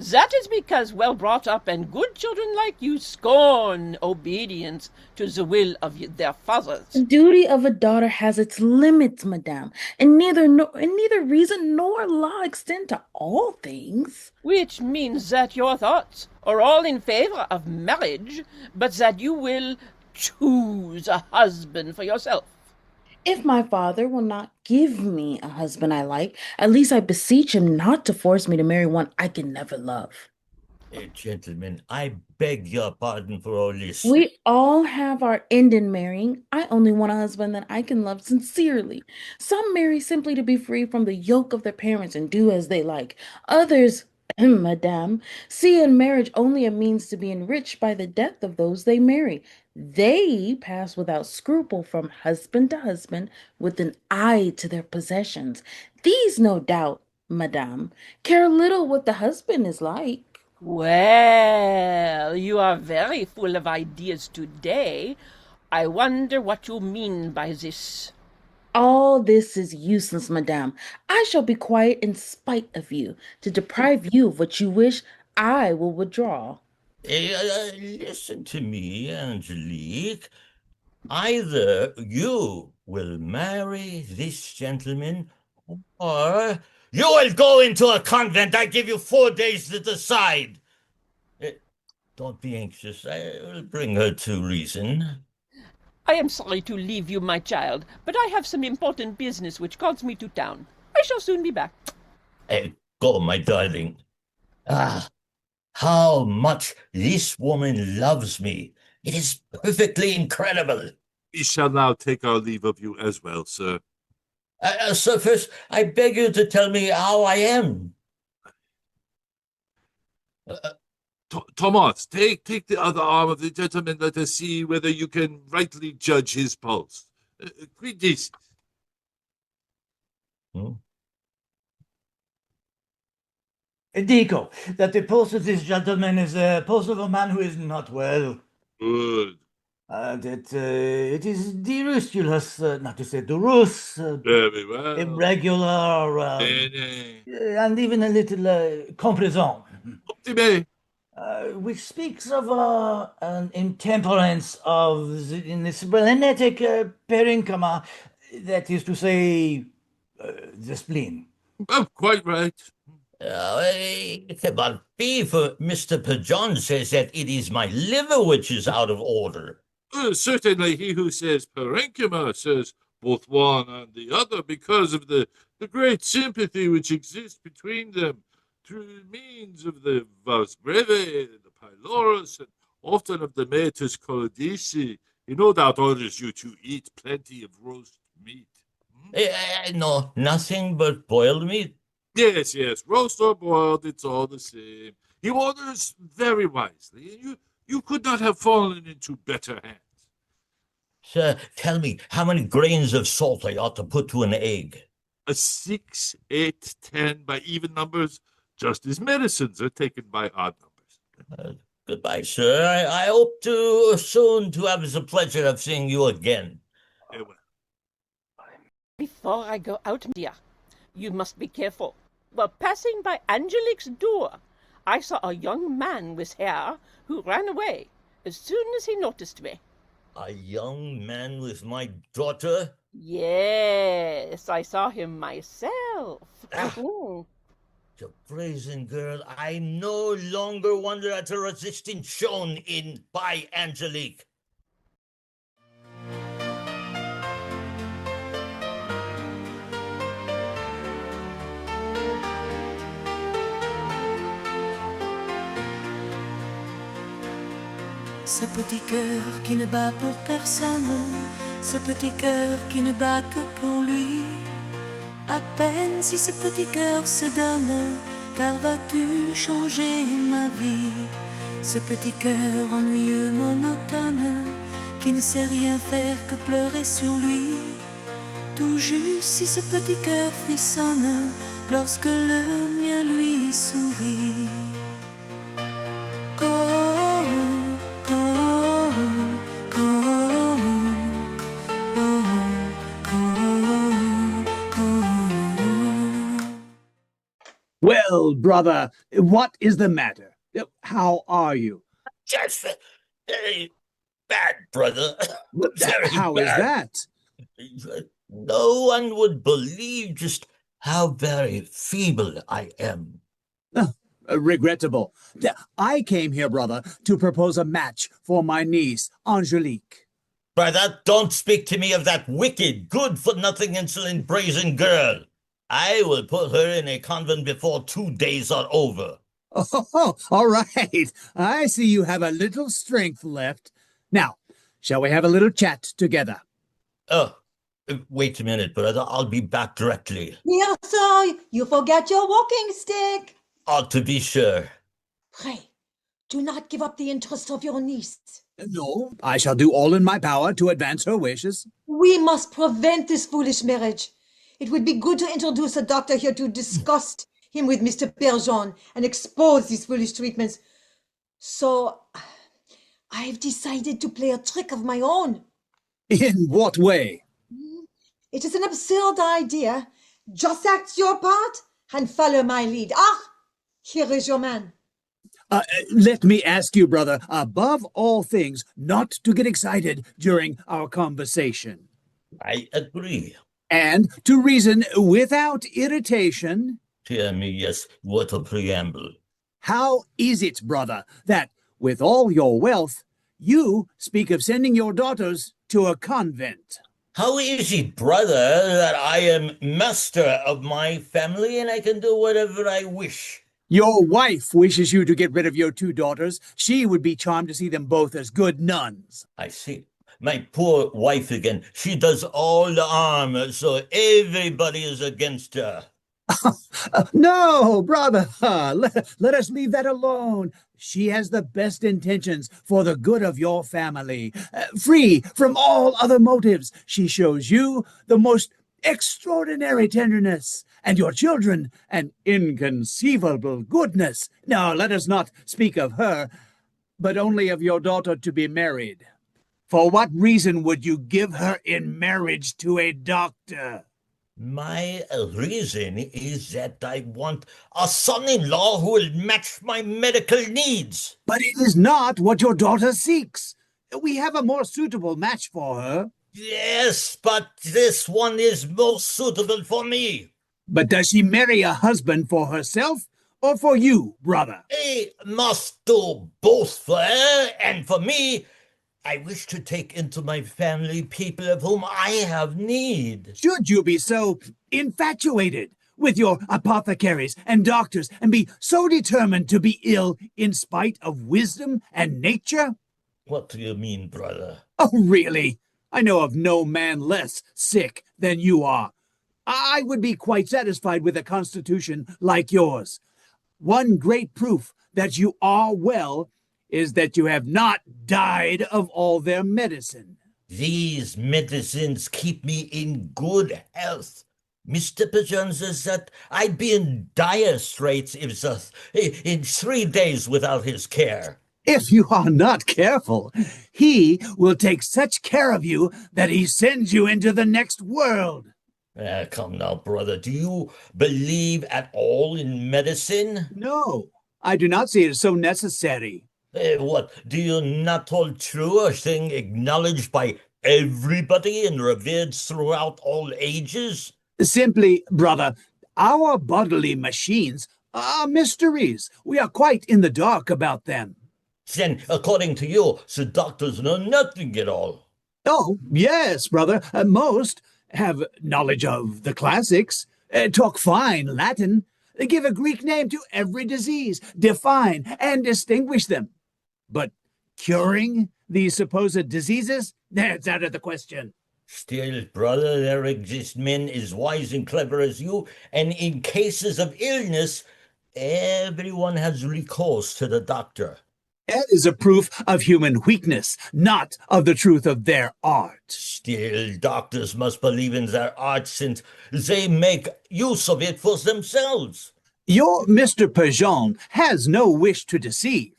That is because well brought up and good children like you scorn obedience to the will of their The fathers. duty of a daughter has its limits, madame, and neither reason nor law extend to all things. Which means that your thoughts are all in favor of marriage, but that you will choose a husband for yourself. If my father will not give me a husband I like, at least I beseech him not to force me to marry one I can never love. Gentlemen, I beg your pardon for all this. We all have our end in marrying. I only want a husband that I can love sincerely. Some marry simply to be free from the yoke of their parents and do as they like. Others, madame, see in marriage only a means to be enriched by the death of those they marry. They pass without scruple from husband to husband with an eye to their possessions. These, no doubt, madame, care little what the husband is like. Well, you are very full of ideas today. I wonder what you mean by this. All this is useless, madame. I shall be quiet in spite of you. To deprive you of what you wish, I will withdraw. Listen to me, Angelique. Either you will marry this gentleman, or you will go into a convent. I give you 4 days to decide. Don't be anxious. I will bring her to reason. I am sorry to leave you, my child, but I have some important business which calls me to town. I shall soon be back. Go, my darling. Ah, how much this woman loves me. It is perfectly incredible. We shall now take our leave of you as well, sir. So first, I beg you to tell me how I am. Thomas, take the other arm of the gentleman. Let us see whether you can rightly judge his pulse. Read this. Dico, that the pulse of this gentleman is the pulse of a man who is not well. Good. That it is derustulous, not to say durus, Very well. irregular, Bene. and even a little complaisant. Optime. Which speaks of an intemperance in the splenetic parenchyma, that is to say, the spleen. Oh, quite right. It cannot be, for Mr. Pajon says that it is my liver which is out of order. Certainly he who says parenchyma says both one and the other because of the great sympathy which exists between them through means of the vas breve, the pylorus, and often of the metus colidici. He no doubt orders you to eat plenty of roast meat. No, nothing but boiled meat. Yes, roast or boiled, it's all the same. He orders very wisely, and you could not have fallen into better hands. Sir, tell me how many grains of salt I ought to put to an egg. 6, 8, 10 by even numbers, just as medicines are taken by odd numbers. Goodbye, sir. I hope to soon to have the pleasure of seeing you again. Farewell. Before I go out, dear, You must be careful. While passing by Angelique's door, I saw a young man with hair who ran away as soon as he noticed me. A young man with my daughter? Yes, I saw him myself. The brazen girl, I no longer wonder at her resistance shown in by Angelique. Ce petit cœur qui ne bat pour personne, ce petit cœur qui ne bat que pour lui. À peine si ce petit cœur se donne, car vas-tu changer ma vie? Ce petit cœur ennuyeux, monotone, qui ne sait rien faire que pleurer sur lui. Tout juste si ce petit cœur frissonne, lorsque le mien lui sourit. Well, brother, what is the matter? How are you? Just very bad, brother. Very How bad. is that? No one would believe just how very feeble I am. Regrettable. I came here, brother, to propose a match for my niece, Angelique. Brother, don't speak to me of that wicked, good-for-nothing, insolent, brazen girl. I will put her in a convent before 2 days are over. Oh, all right. I see you have a little strength left. Now, shall we have a little chat together? Oh, wait a minute, brother. I'll be back directly. Dear sir, you forget your walking stick. Ought to be sure. Pray, do not give up the interest of your niece. No, I shall do all in my power to advance her wishes. We must prevent this foolish marriage. It would be good to introduce a doctor here to discuss him with Mr. Perjean and expose these foolish treatments. So, I've decided to play a trick of my own. In what way? It is an absurd idea. Just act your part and follow my lead. Ah, here is your man. Let me ask you, brother, above all things, not to get excited during our conversation. I agree. And to reason without irritation. Dear me, yes, what a preamble. How is it, brother, that with all your wealth, you speak of sending your daughters to a convent? How is it, brother, that I am master of my family and I can do whatever I wish? Your wife wishes you to get rid of your 2 daughters. She would be charmed to see them both as good nuns. I see. My poor wife again. She does all the harm, so everybody is against her. No, brother, let us leave that alone. She has the best intentions for the good of your family. Free from all other motives, she shows you the most extraordinary tenderness, and your children an inconceivable goodness. Now, let us not speak of her, but only of your daughter to be married. For what reason would you give her in marriage to a doctor? My reason is that I want a son-in-law who will match my medical needs. But it is not what your daughter seeks. We have a more suitable match for her. Yes, but this one is most suitable for me. But does she marry a husband for herself or for you, brother? I must do both for her and for me. I wish to take into my family people of whom I have need. Should you be so infatuated with your apothecaries and doctors and be so determined to be ill in spite of wisdom and nature? What do you mean, brother? Oh, really? I know of no man less sick than you are. I would be quite satisfied with a constitution like yours. One great proof that you are well is that you have not died of all their medicine. These medicines keep me in good health. Mr. Perjean says that I'd be in dire straits in 3 days without his care. If you are not careful, he will take such care of you that he sends you into the next world. Come now, brother. Do you believe at all in medicine? No, I do not see it as so necessary. What, do you not hold true a thing acknowledged by everybody and revered throughout all ages? Simply, brother, our bodily machines are mysteries. We are quite in the dark about them. Then, according to you, the doctors know nothing at all. Oh, yes, brother. Most have knowledge of the classics, talk fine Latin, give a Greek name to every disease, define and distinguish them. But curing these supposed diseases, that's out of the question. Still, brother, there exist men as wise and clever as you, and in cases of illness, everyone has recourse to the doctor. That is a proof of human weakness, not of the truth of their art. Still, doctors must believe in their art since they make use of it for themselves. Your Mr. Perjean has no wish to deceive.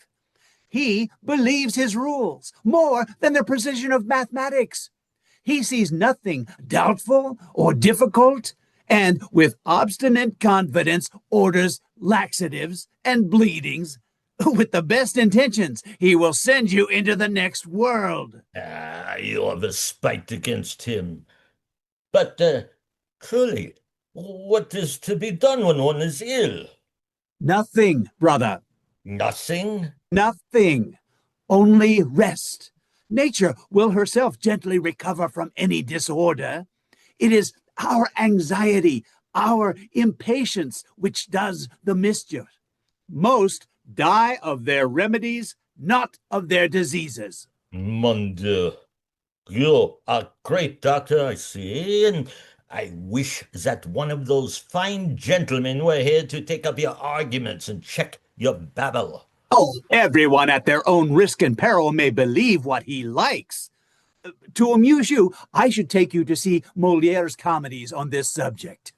He believes his rules more than the precision of mathematics. He sees nothing doubtful or difficult, and with obstinate confidence orders laxatives and bleedings. With the best intentions, he will send you into the next world. You have a spite against him. But, truly, what is to be done when one is ill? Nothing, brother. Nothing? Nothing. Only rest. Nature will herself gently recover from any disorder. It is our anxiety, our impatience, which does the mischief. Most die of their remedies, not of their diseases. Mon Dieu. You're a great doctor, I see, and I wish that one of those fine gentlemen were here to take up your arguments and check your babble. Oh, everyone at their own risk and peril may believe what he likes. To amuse you, I should take you to see Moliere's comedies on this subject.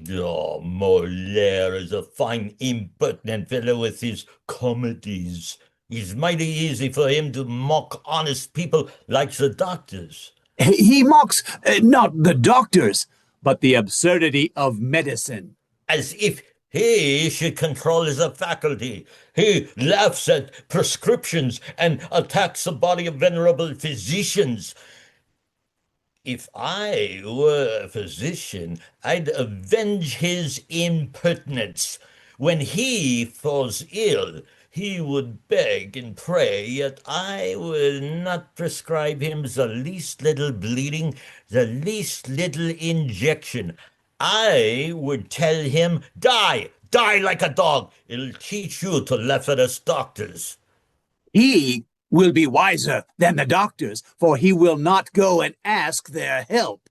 Oh, Moliere is a fine impertinent fellow with his comedies. It's mighty easy for him to mock honest people like the doctors. He mocks not the doctors, but the absurdity of medicine. As if he should control his faculty. He laughs at prescriptions and attacks the body of venerable physicians. If I were a physician, I'd avenge his impertinence. When he falls ill, he would beg and pray, yet I would not prescribe him the least little bleeding, the least little injection. I would tell him, die, die like a dog. It'll teach you to laugh at us doctors. He will be wiser than the doctors, for he will not go and ask their help.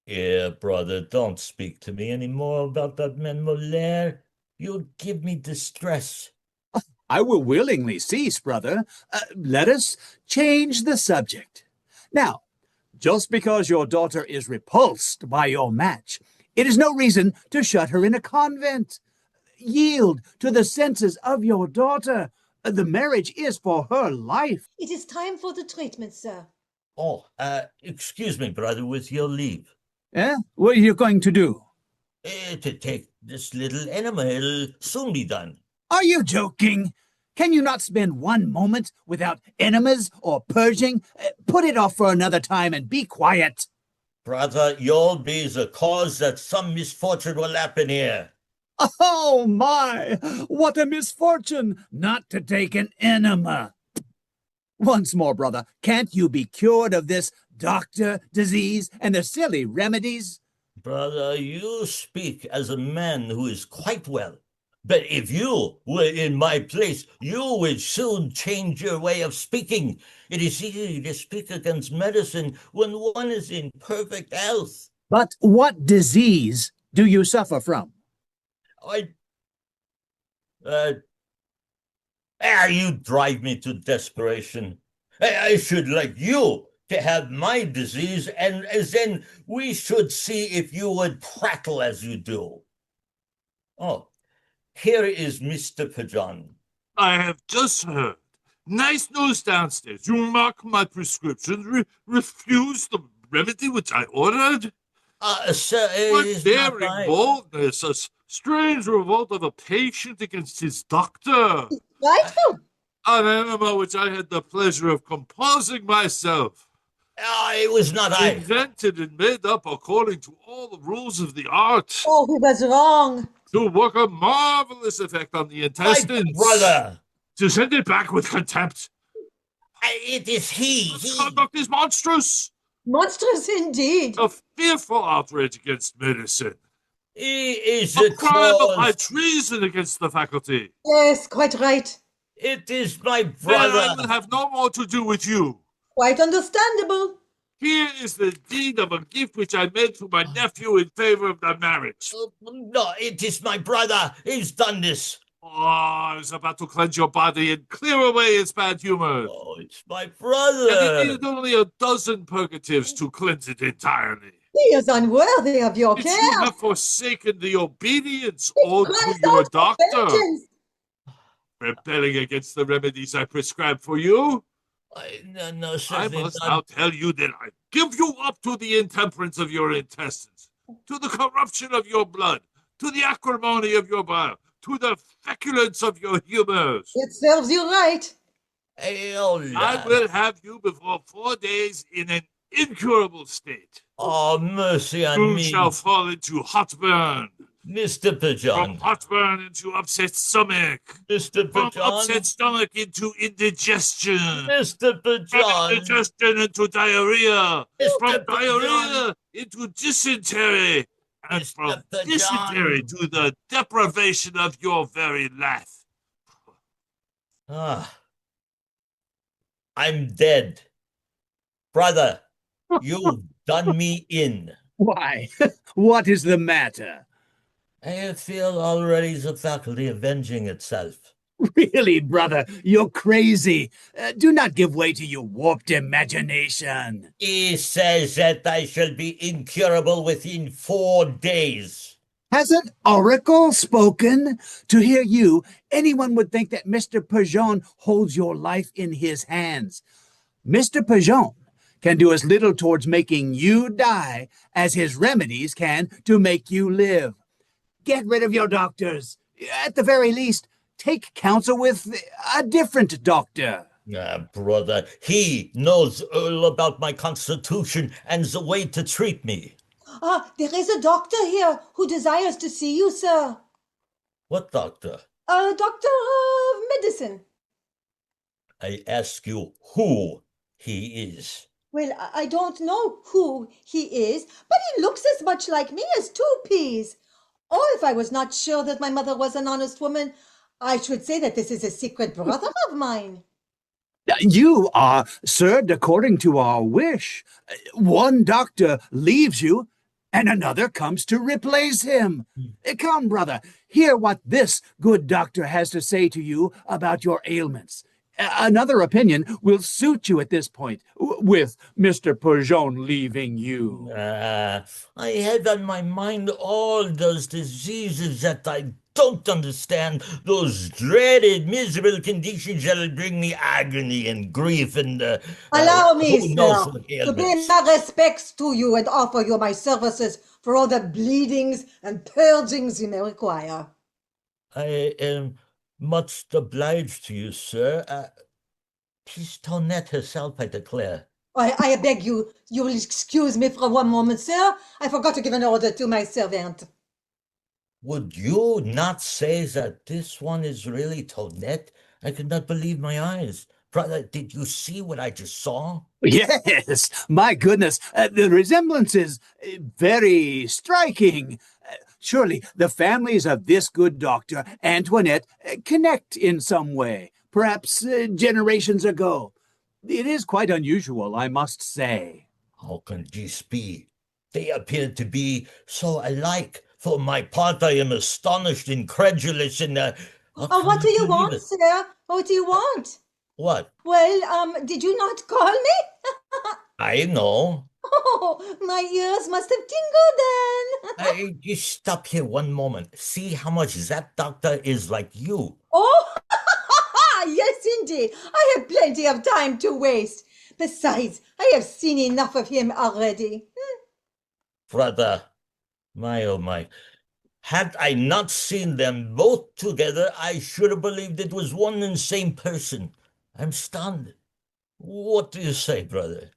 Yeah, brother, don't speak to me any more about that man Moliere. You'll give me distress. I will willingly cease, brother. Let us change the subject. Now, just because your daughter is repulsed by your match, it is no reason to shut her in a convent. Yield to the senses of your daughter. The marriage is for her life. It is time for the treatment, sir. Oh, excuse me, brother, with your leave. What are you going to do? To take this little enema. It'll soon be done. Are you joking? Can you not spend one moment without enemas or purging? Put it off for another time and be quiet. Brother, you'll be the cause that some misfortune will happen here. Oh my, what a misfortune not to take an enema. Once more, brother, can't you be cured of this doctor disease and the silly remedies? Brother, you speak as a man who is quite well. But if you were in my place, you would soon change your way of speaking. It is easy to speak against medicine when one is in perfect health. But what disease do you suffer from? You drive me to desperation. I should like you to have my disease, and then we should see if you would prattle as you do. Oh, here is Mr. Perjean. I have just heard. Nice news downstairs. You mock my prescription, refuse the remedy which I ordered? Sir, it What is not daring I. boldness! A strange revolt of a patient against his doctor! Rightful. An animal which I had the pleasure of composing myself. It was not I. Invented and made up according to all the rules of the art. Oh, he was wrong. To work a marvelous effect on the My intestines. brother. To send it back with contempt. It is he. This conduct is monstrous. Monstrous indeed. A fearful outrage against medicine. He is A the crime of high cause. treason against the faculty. Yes, quite right. It is my Then brother. I will have no more to do with you. Quite understandable. Here is the deed of a gift which I made to my nephew in favor of the marriage. No, it is my brother. He's done this. Oh, I was about to cleanse your body and clear away its bad humor. Oh, it's my And it brother. needed only a dozen purgatives to cleanse it entirely. He is unworthy of your Since care. you have forsaken the obedience He owed cries to your out for doctor, vengeance. rebelling against the remedies I prescribed for you, No, I certainly must not. now tell you that I give you up to the intemperance of your intestines, to the corruption of your blood, to the acrimony of your bile, to the feculence of your humors. It serves you right. I will have you before 4 days in an incurable state. Oh, mercy on You me. shall fall into heartburn. Mr. From Pigeon. heartburn into upset stomach. Mr. From Pigeon. upset stomach into indigestion. Mr. From Pigeon. indigestion into diarrhea. From Mr. diarrhea into dysentery. And Mr. from Pigeon. dysentery to the deprivation of your very life. I'm dead. Brother, you've done me in. Why? What is the matter? I feel already the faculty avenging itself. Really, brother, you're crazy. Do not give way to your warped imagination. He says that I shall be incurable within 4 days. Has an oracle spoken? To hear you, anyone would think that Mr. Pigeon holds your life in his hands. Mr. Pigeon can do as little towards making you die as his remedies can to make you live. Get rid of your doctors. At the very least, take counsel with a different doctor. Brother, he knows all about my constitution and the way to treat me. There is a doctor here who desires to see you, sir. What doctor? A doctor of medicine. I ask you who he is. Well, I don't know who he is, but he looks as much like me as 2 peas. Or if I was not sure that my mother was an honest woman, I should say that this is a secret brother of mine. You are served according to our wish. One doctor leaves you, and another comes to replace him. Come, brother, hear what this good doctor has to say to you about your ailments. Another opinion will suit you at this point, with Mr. Pigeon leaving you. I have on my mind all those diseases that I don't understand, those dreaded, miserable conditions that will bring me agony and grief and Allow me, who knows sir, what to ailments. pay my respects to you and offer you my services for all the bleedings and purgings you may require. I am much obliged to you, sir. 'Tis Toinette herself, I declare. I beg you will excuse me for one moment, sir. I forgot to give an order to my servant. Would you not say that this one is really Toinette? I could not believe my eyes. Brother, did you see what I just saw? Yes, my goodness, the resemblance is very striking. Surely the families of this good doctor, Antoinette, connect in some way, perhaps generations ago. It is quite unusual, I must say. How can this be? They appear to be so alike. For my part, I am astonished, incredulous, and What do you want, sir? What do you want? What? Well, did you not call me? I know. Oh, my ears must have tingled then. Just stop here one moment. See how much that doctor is like you. Oh, yes, indeed. I have plenty of time to waste. Besides, I have seen enough of him already. Brother, my oh my. Had I not seen them both together, I should have believed it was one and same person. I'm stunned. What do you say, brother?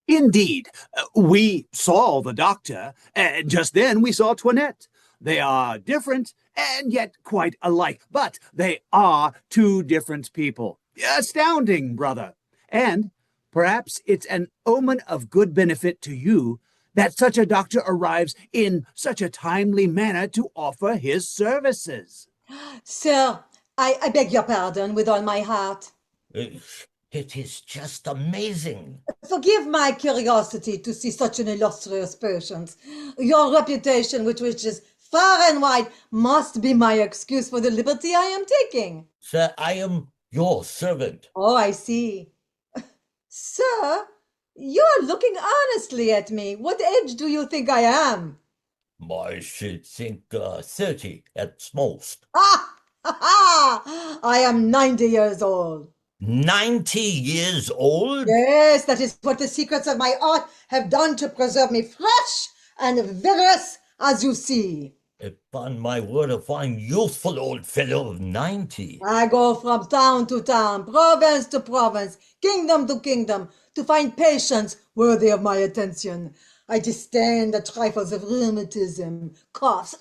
Indeed, we saw the doctor, and just then we saw Toinette. They are different and yet quite alike, but they are two different people. Astounding, brother. And perhaps it's an omen of good benefit to you that such a doctor arrives in such a timely manner to offer his services. Sir, I beg your pardon with all my heart. It is just amazing. Forgive my curiosity to see such an illustrious person. Your reputation, which reaches far and wide, must be my excuse for the liberty I am taking. Sir, I am your servant. Oh, I see. Sir, you are looking honestly at me. What age do you think I am? I should think 30 at most. Ah! Ha ha! I am 90 years old. 90 years old? Yes, that is what the secrets of my art have done to preserve me fresh and vigorous, as you see. Upon my word, a fine youthful old fellow of 90. I go from town to town, province to province, kingdom to kingdom, to find patients worthy of my attention. I disdain the trifles of rheumatism, coughs,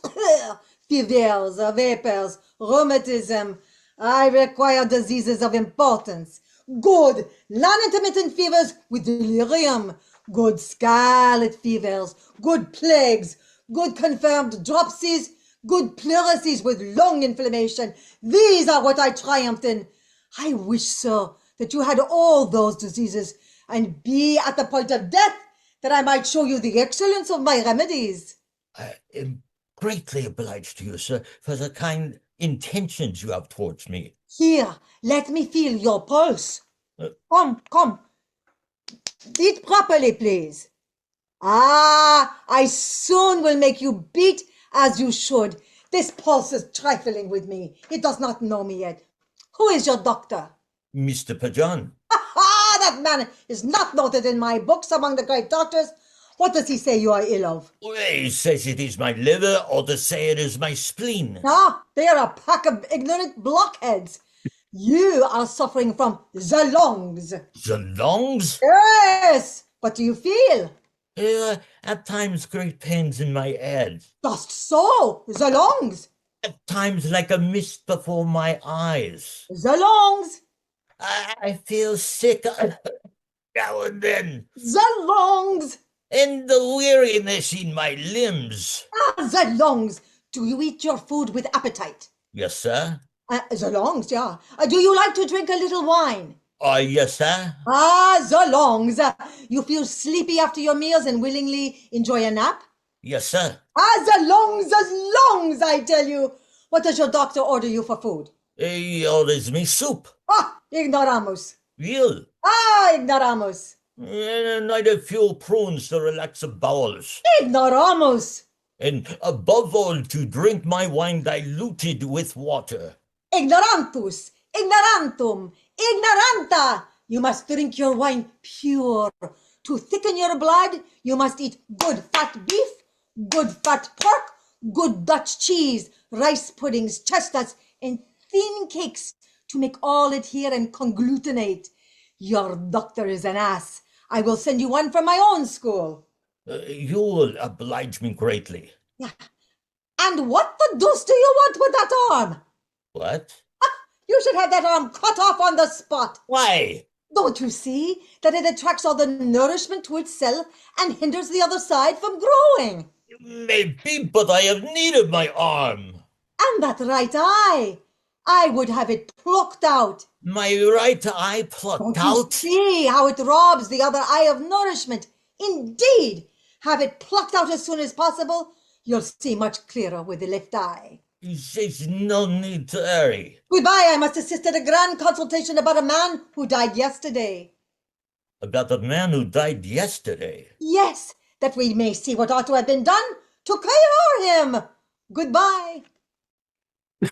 fevers, vapors, rheumatism. I require diseases of importance. Good non-intermittent fevers with delirium, good scarlet fevers, good plagues, good confirmed dropsies, good pleurisy with lung inflammation. These are what I triumphed in. I wish, sir, that you had all those diseases and be at the point of death, that I might show you the excellence of my remedies. I am greatly obliged to you, sir, for the kind intentions you have towards me. Here, let me feel your pulse. Come. Beat properly, please. Ah, I soon will make you beat as you should. This pulse is trifling with me. It does not know me yet. Who is your doctor? Mr. Pajan. Ah, that man is not noted in my books among the great doctors. What does he say you are ill of? He says it is my liver, others say it is my spleen. Ah, they are a pack of ignorant blockheads. You are suffering from the lungs. The lungs? Yes. What do you feel? At times great pains in my head. Just so, the lungs. At times like a mist before my eyes. The lungs. I feel sick now and then. The lungs. And the weariness in my limbs. Ah, the lungs. Do you eat your food with appetite? Yes, sir. The lungs, yeah. Do you like to drink a little wine? Yes, sir. Ah, the lungs. You feel sleepy after your meals and willingly enjoy a nap? Yes, sir. Ah, the lungs, I tell you. What does your doctor order you for food? He orders me soup. Ah, ignoramus. Veal. Ah, ignoramus. And I'd a few prunes to relax the bowels. Ignoramus. And above all, to drink my wine diluted with water. Ignorantus. Ignorantum. Ignoranta. You must drink your wine pure. To thicken your blood, you must eat good fat beef, good fat pork, good Dutch cheese, rice puddings, chestnuts, and thin cakes to make all adhere and conglutinate. Your doctor is an ass. I will send you one from my own school. You will oblige me greatly. Yeah. And what the deuce do you want with that arm? What? You should have that arm cut off on the spot. Why? Don't you see that it attracts all the nourishment to itself and hinders the other side from growing? Maybe, but I have need of my arm. And that right eye. I would have it plucked out. My right eye plucked Don't you out? see how it robs the other eye of nourishment? Indeed. Have it plucked out as soon as possible. You'll see much clearer with the left eye. There's no need to hurry. Goodbye. I must assist at a grand consultation about a man who died yesterday. About the man who died yesterday? Yes, that we may see what ought to have been done to cure him. Goodbye.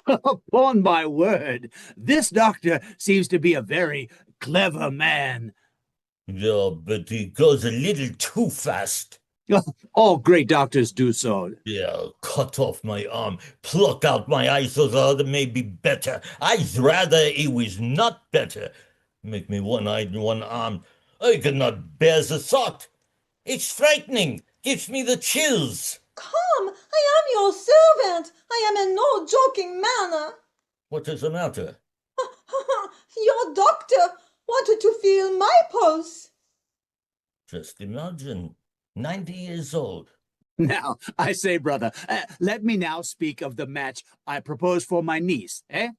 Upon my word, this doctor seems to be a very clever man. Yeah, but he goes a little too fast. All great doctors do so. Yeah, cut off my arm, pluck out my eye so the other may be better. I'd rather it was not better. Make me one-eyed and one-armed. I could not bear the thought. It's frightening. Gives me the chills. Come, I am your servant. I am in no joking manner. What is the matter? Your doctor wanted to feel my pulse. Just imagine, 90 years old. Now, I say, brother, let me now speak of the match I propose for my niece, eh?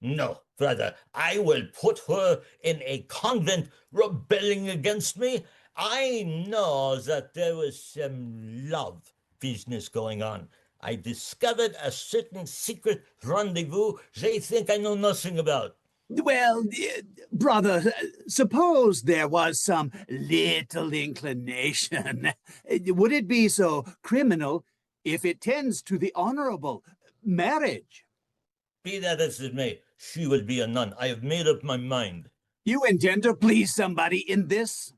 No, brother, I will put her in a convent rebelling against me. I know that there was some love business going on. I discovered a certain secret rendezvous they think I know nothing about. Well, brother, suppose there was some little inclination. Would it be so criminal if it tends to the honorable marriage? Be that as it may, she will be a nun. I have made up my mind. You intend to please somebody in this?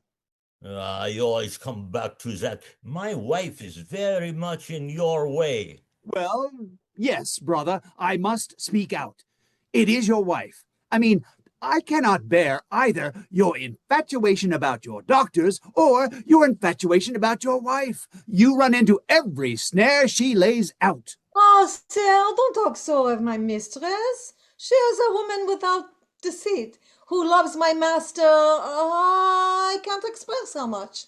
I always come back to that. My wife is very much in your way. Well, yes, brother, I must speak out. It is your wife. I mean, I cannot bear either your infatuation about your doctors or your infatuation about your wife. You run into every snare she lays out. Oh, sir, don't talk so of my mistress. She is a woman without deceit, who loves my master. I can't express how much.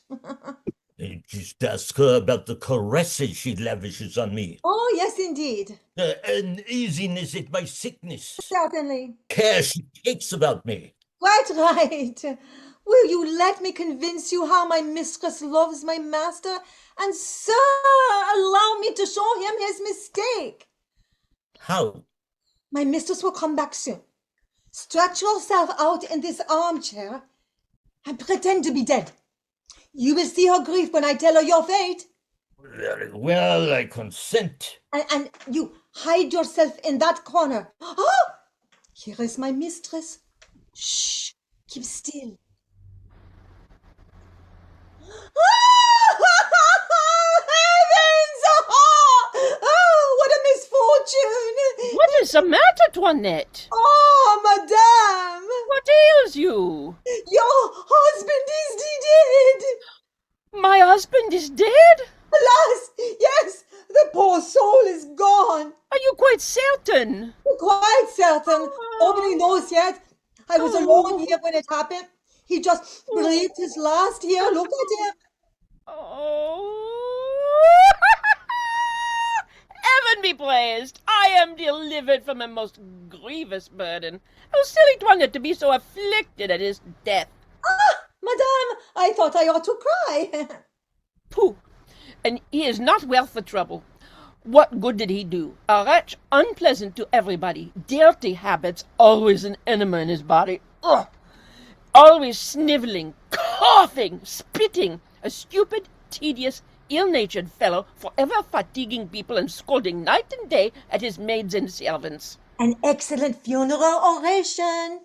Just ask her about the caresses she lavishes on me. Oh, yes, indeed. The uneasiness at my sickness. Certainly. Care she takes about me. Quite right. Will you let me convince you how my mistress loves my master? And, sir, allow me to show him his mistake. How? My mistress will come back soon. Stretch yourself out in this armchair and pretend to be dead. You will see her grief when I tell her your fate. Very well, I consent. And you hide yourself in that corner. Oh, here is my mistress. Shh, keep still. Heavens! Oh, what a misfortune! What is the matter, Toinette? Oh, madame! What ails you? Your husband is dead! My husband is dead? Alas, yes, the poor soul is gone. Are you quite certain? Quite certain. Nobody knows yet. I was alone here when it happened. He just breathed his last here. Look at him. Oh. Heaven be praised! I am delivered from a most grievous burden. How silly Toinette to be so afflicted at his death. Ah, madame, I thought I ought to cry. Pooh! And he is not worth the trouble. What good did he do? A wretch unpleasant to everybody, dirty habits, always an enema in his body. Ugh! Always sniveling, coughing, spitting, a stupid, tedious, ill-natured fellow, forever fatiguing people and scolding night and day at his maids and servants. An excellent funeral oration.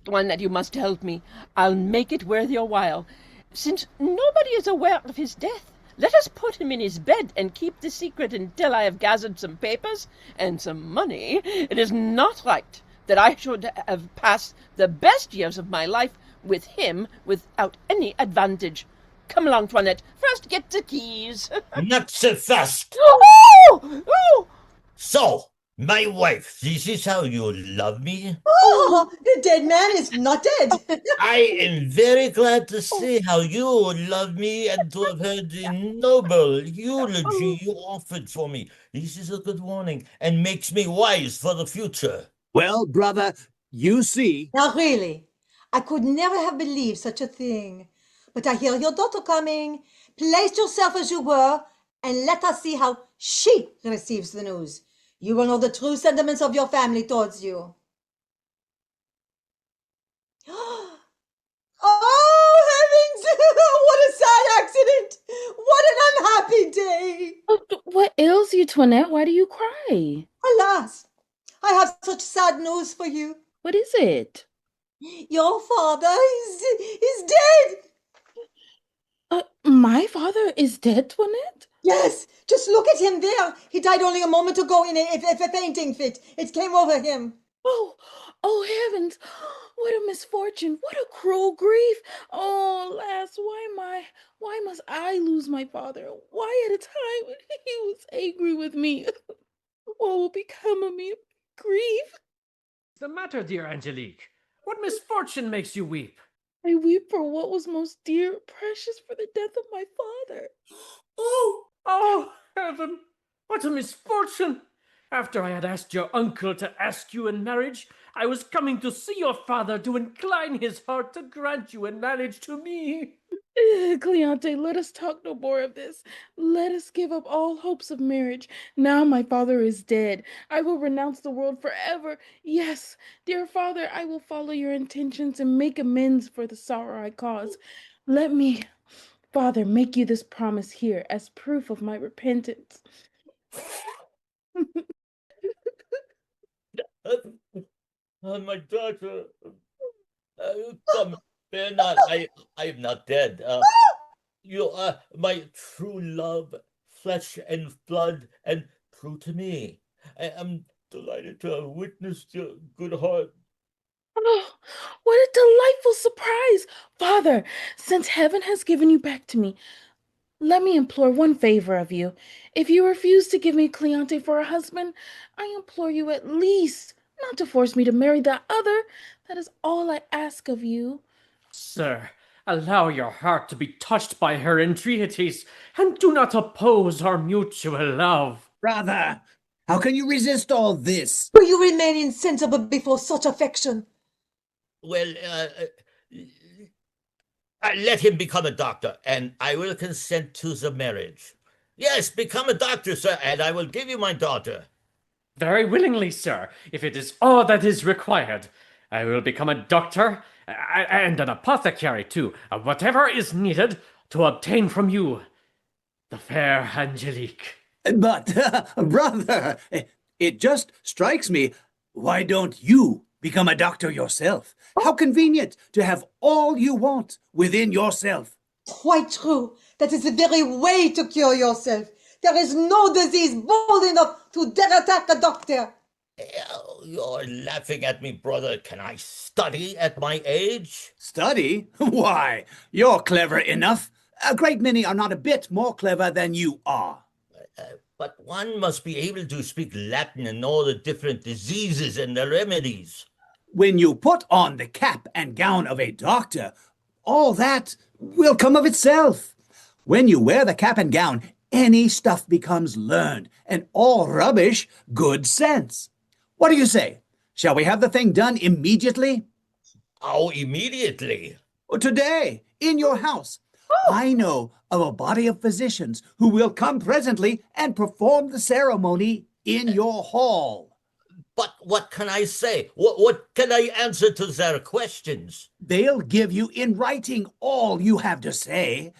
Toinette, you must help me. I'll make it worth your while. Since nobody is aware of his death, let us put him in his bed and keep the secret until I have gathered some papers and some money. It is not right that I should have passed the best years of my life with him without any advantage. Come along, Toinette. First get the keys. Not so fast. Oh! Oh! So, my wife, this is how you love me? Oh, the dead man is not dead. I am very glad to see how you love me and to have heard the noble eulogy you offered for me. This is a good warning and makes me wise for the future. Well, brother, you see. Now, really, I could never have believed such a thing. But I hear your daughter coming. Place yourself as you were, and let us see how she receives the news. You will know the true sentiments of your family towards you. Oh, heavens! What a sad accident! What an unhappy day! What ails you, Toinette? Why do you cry? Alas, I have such sad news for you. What is it? Your father is dead. My father is dead, Toinette? Yes, just look at him there. He died only a moment ago in a fainting fit. It came over him. Oh, oh heavens! What a misfortune! What a cruel grief! Oh, alas, why must I lose my father? Why at a time when he was angry with me? What will become of me? Grief? What's the matter, dear Angelique? What misfortune makes you weep? I weep for what was most dear, precious for the death of my father. Oh, heaven! What a misfortune! After I had asked your uncle to ask you in marriage, I was coming to see your father to incline his heart to grant you in marriage to me. Cleante, let us talk no more of this. Let us give up all hopes of marriage. Now my father is dead. I will renounce the world forever. Yes, dear father, I will follow your intentions and make amends for the sorrow I caused. Let me, father, make you this promise here as proof of my repentance. My daughter, come, fear not. I am not dead. You are my true love, flesh and blood, and true to me. I am delighted to have witnessed your good heart. Oh, what a delightful surprise! Father, since heaven has given you back to me, let me implore one favor of you. If you refuse to give me Cleante for a husband, I implore you at least not to force me to marry that other. That is all I ask of you. Sir, allow your heart to be touched by her entreaties, and do not oppose our mutual love. Brother, how can you resist all this? Will you remain insensible before such affection? Well, let him become a doctor, and I will consent to the marriage. Yes, become a doctor, sir, and I will give you my daughter. Very willingly, sir, if it is all that is required. I will become a doctor and an apothecary, too, whatever is needed to obtain from you the fair Angelique. But, brother, it just strikes me. Why don't you become a doctor yourself? How convenient to have all you want within yourself. Quite true. That is the very way to cure yourself. There is no disease bold enough to dare attack a doctor. You're laughing at me, brother. Can I study at my age? Study? Why, you're clever enough. A great many are not a bit more clever than you are. But one must be able to speak Latin and know the different diseases and the remedies. When you put on the cap and gown of a doctor, all that will come of itself. When you wear the cap and gown, any stuff becomes learned, and all rubbish good sense. What do you say? Shall we have the thing done immediately? Oh, immediately. Today, in your house. I know of a body of physicians who will come presently and perform the ceremony in your hall. But what can I say? What can I answer to their questions? They'll give you in writing all you have to say.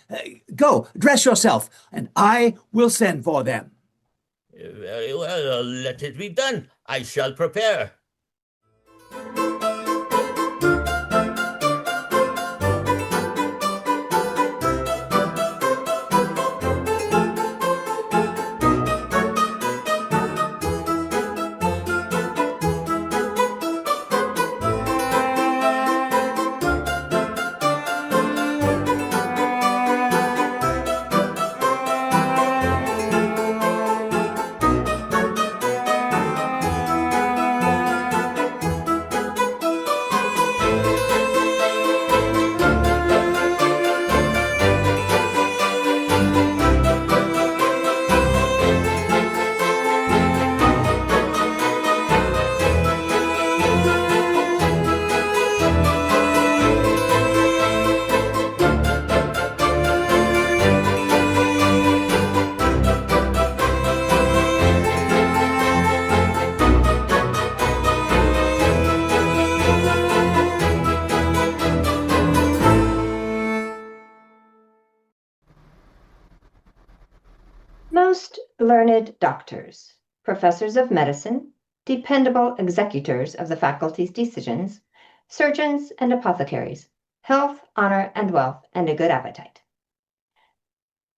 Go, dress yourself, and I will send for them. Very well, let it be done. I shall prepare. Most learned doctors, professors of medicine, dependable executors of the faculty's decisions, surgeons and apothecaries, health, honor, and wealth, and a good appetite.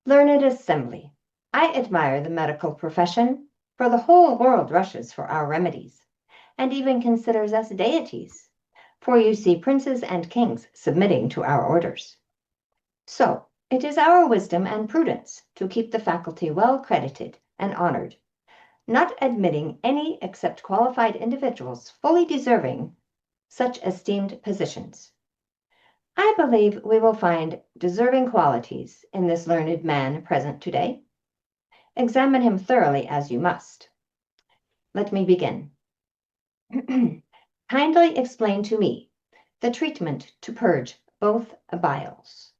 Learned assembly, I admire the medical profession, for the whole world rushes for our remedies, and even considers us deities, for you see princes and kings submitting to our orders. So it is our wisdom and prudence to keep the faculty well credited and honored, not admitting any except qualified individuals fully deserving such esteemed positions. I believe we will find deserving qualities in this learned man present today. Examine him thoroughly as you must. Let me begin. Kindly explain to me the treatment to purge both biles.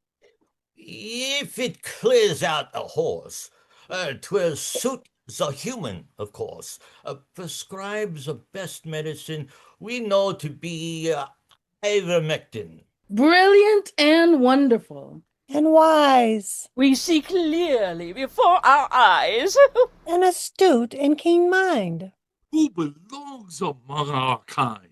If it clears out a horse, 'twill suit the human, of course. Prescribes the best medicine we know to be ivermectin. Brilliant and wonderful. And wise, We see clearly before our eyes. and astute and keen mind. Who belongs among our kind?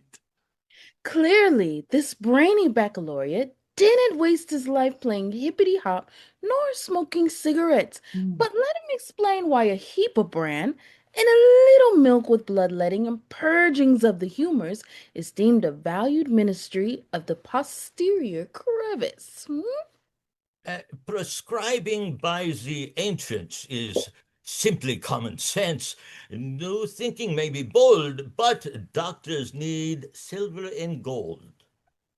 Clearly, this brainy baccalaureate didn't waste his life playing hippity hop nor smoking cigarettes, but let him explain why a heap of bran and a little milk with bloodletting and purgings of the humors is deemed a valued ministry of the posterior crevice. Prescribing by the ancients is simply common sense. New thinking may be bold, but doctors need silver and gold.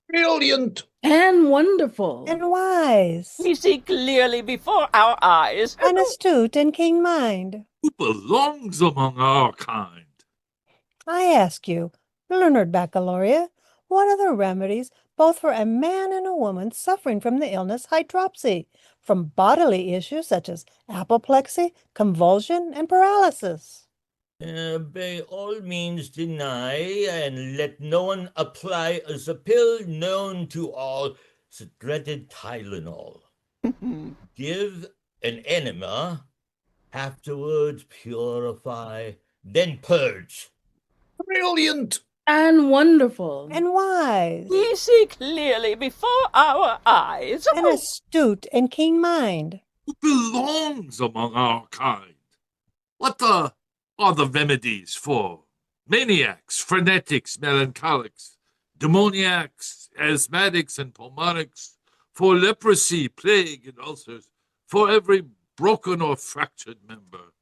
Brilliant! And wonderful. And wise, We see clearly before our eyes. and astute and keen mind. Who belongs among our kind? I ask you, learned baccalaureate, what are the remedies both for a man and a woman suffering from the illness hydropsy, from bodily issues such as apoplexy, convulsion, and paralysis? By all means deny, and let no one apply the pill known to all, the dreaded Tylenol. Give an enema, afterwards purify, then purge. Brilliant! And wonderful. And wise, We see clearly before our eyes. and astute and keen mind. Who belongs among our kind? What are the remedies for maniacs, frenetics, melancholics, demoniacs, asthmatics, and pulmonics, for leprosy, plague, and ulcers, for every broken or fractured member?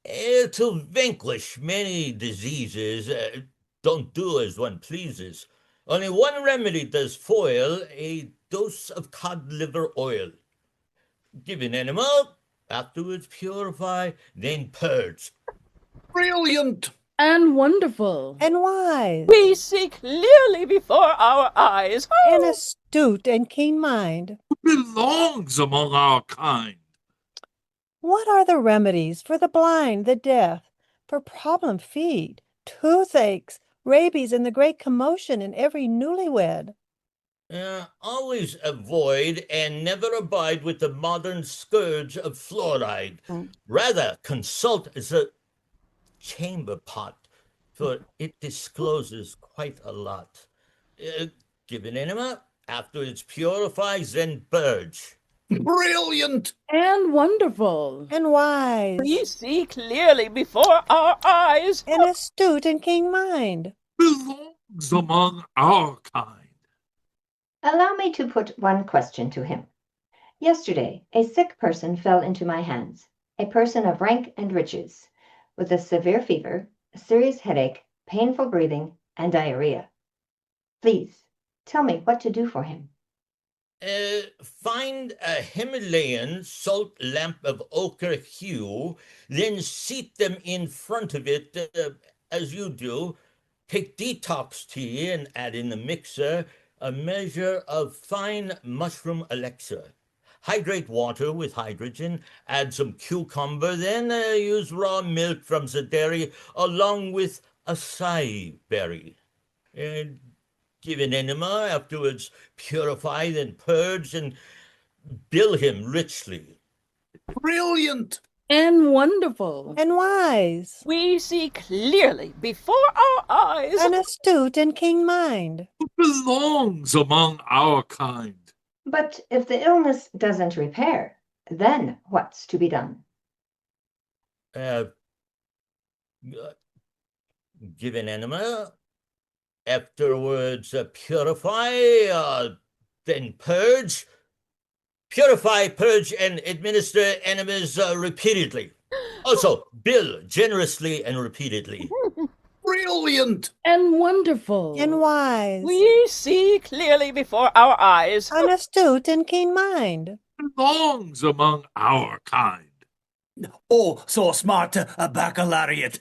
To vanquish many diseases, don't do as one pleases. Only one remedy does foil, a dose of cod liver oil. Give an enema, afterwards purify, then purge. Brilliant! And wonderful. And wise, We see clearly before our eyes. and astute and keen mind. Who belongs among our kind? What are the remedies for the blind, the deaf, for problem feet, toothaches, rabies, and the great commotion in every newlywed? Always avoid and never abide with the modern scourge of fluoride. Rather, consult the chamber pot, for it discloses quite a lot. Give an enema, afterwards purifies, then purge. Brilliant! And wonderful. And wise, We see clearly before our eyes. and astute and keen mind. Belongs among our kind. Allow me to put one question to him. Yesterday, a sick person fell into my hands, a person of rank and riches, with a severe fever, a serious headache, painful breathing, and diarrhea. Please, tell me what to do for him. Find a Himalayan salt lamp of ochre hue, then seat them in front of it as you do. Take detox tea and add in the mixer a measure of fine mushroom elixir. Hydrate water with hydrogen, add some cucumber, then use raw milk from the dairy along with acai berry. Give an enema, afterwards purify, then purge, and bill him richly. Brilliant! And wonderful. And wise, We see clearly before our eyes. and astute and keen mind. Who belongs among our kind? But if the illness doesn't repair, Then what's to be done? Give an enema, afterwards purify, then purge. Purify, purge, and administer enemas repeatedly. Also, bill generously and repeatedly. Brilliant! And wonderful. And wise. We see clearly before our eyes. An astute and keen mind. Belongs among our kind. Oh, so smart, a baccalaureate.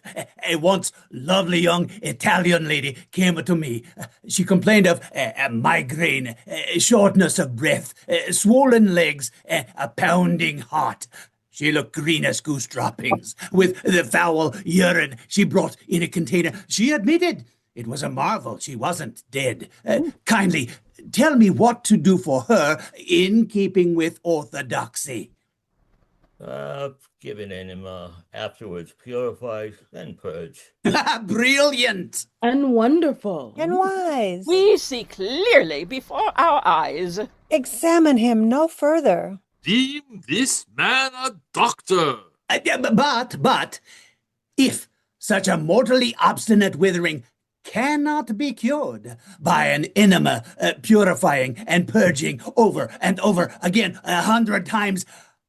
A once lovely young Italian lady came to me. She complained of migraine, shortness of breath, swollen legs, a pounding heart. She looked green as goose droppings, with the foul urine she brought in a container. She admitted it was a marvel she wasn't dead. Kindly tell me what to do for her in keeping with orthodoxy. Give an enema, afterwards purify, then purge. Brilliant! And wonderful. And wise. We see clearly before our eyes. Examine him no further. Deem this man a doctor. But, if such a mortally obstinate withering cannot be cured by an enema purifying and purging over and over again 100 times,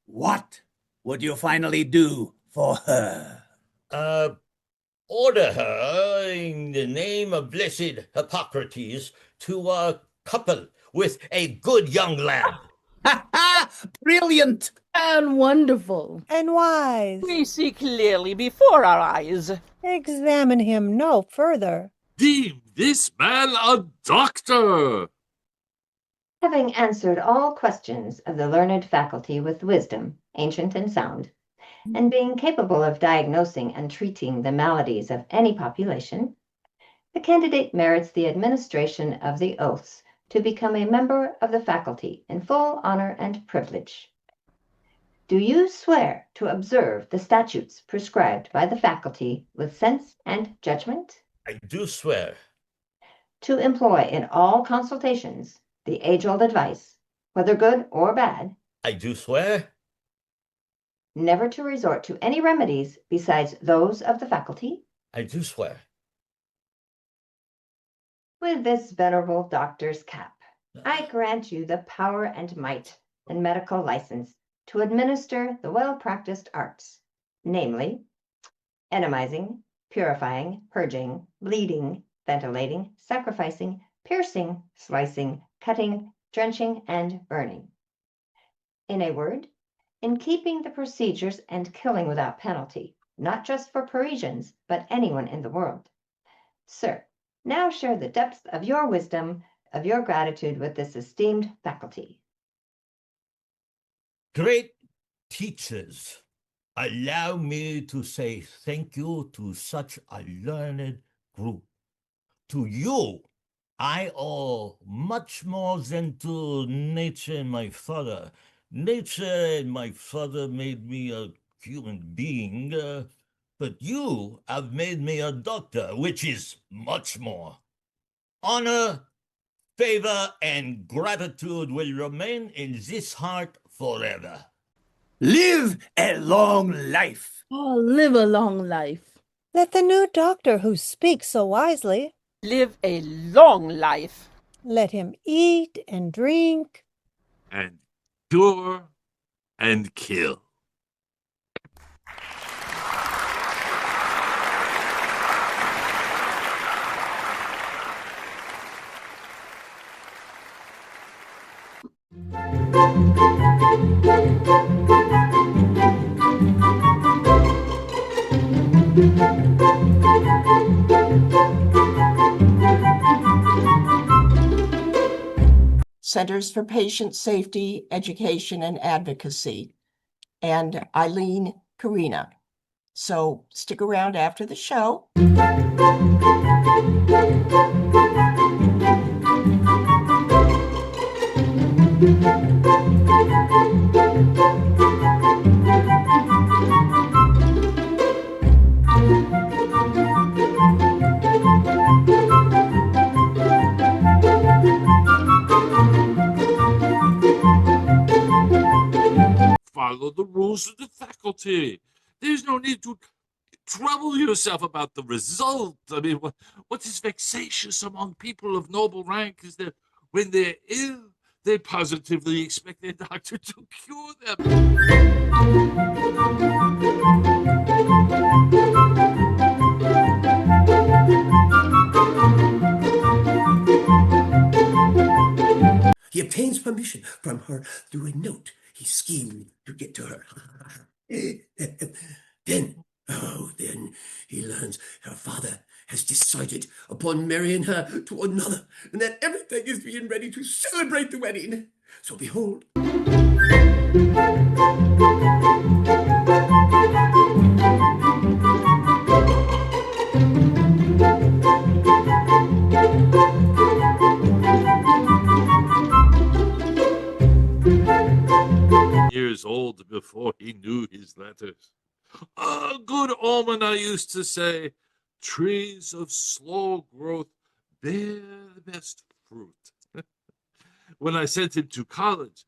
what would you finally do for her? Order her, in the name of blessed Hippocrates, to couple with a good young lad. Brilliant! And wonderful. And wise. We see clearly before our eyes. Examine him no further. Deem this man a doctor. Having answered all questions of the learned faculty with wisdom, ancient and sound, and being capable of diagnosing and treating the maladies of any population, the candidate merits the administration of the oaths to become a member of the faculty in full honor and privilege. Do you swear to observe the statutes prescribed by the faculty with sense and judgment? I do swear. To employ in all consultations the age-old advice, whether good or bad? I do swear. Never to resort to any remedies besides those of the faculty? I do swear. With this venerable doctor's cap, I grant you the power and might and medical license to administer the well-practiced arts, namely, enemizing, purifying, purging, bleeding, ventilating, sacrificing, piercing, slicing, cutting, drenching, and burning. In a word, in keeping the procedures and killing without penalty, not just for Parisians, but anyone in the world. Sir, now share the depths of your wisdom, of your gratitude with this esteemed faculty. Great teachers, allow me to say thank you to such a learned group. To you, I owe much more than to nature and my father. Nature and my father made me a human being, but you have made me a doctor, which is much more. Honor, favor, and gratitude will remain in this heart forever. Live a long life. Oh, live a long life. Let the new doctor who speaks so wisely Live a long life. let him eat and drink. And cure and kill. Centers for Patient Safety, Education, and Advocacy, and Eileen Karina. So stick around after the show. follow the rules of the faculty. There's no need to trouble yourself about the result. I mean, what is vexatious among people of noble rank is that when they're ill, they positively expect their doctor to cure them. He obtains permission from her through a note he schemed to get to her. Then he learns her father has decided upon marrying her to another, and that everything is being ready to celebrate the wedding. So behold. Years old before he knew his letters. A good omen, I used to say. Trees of slow growth bear the best fruit. When I sent him to college,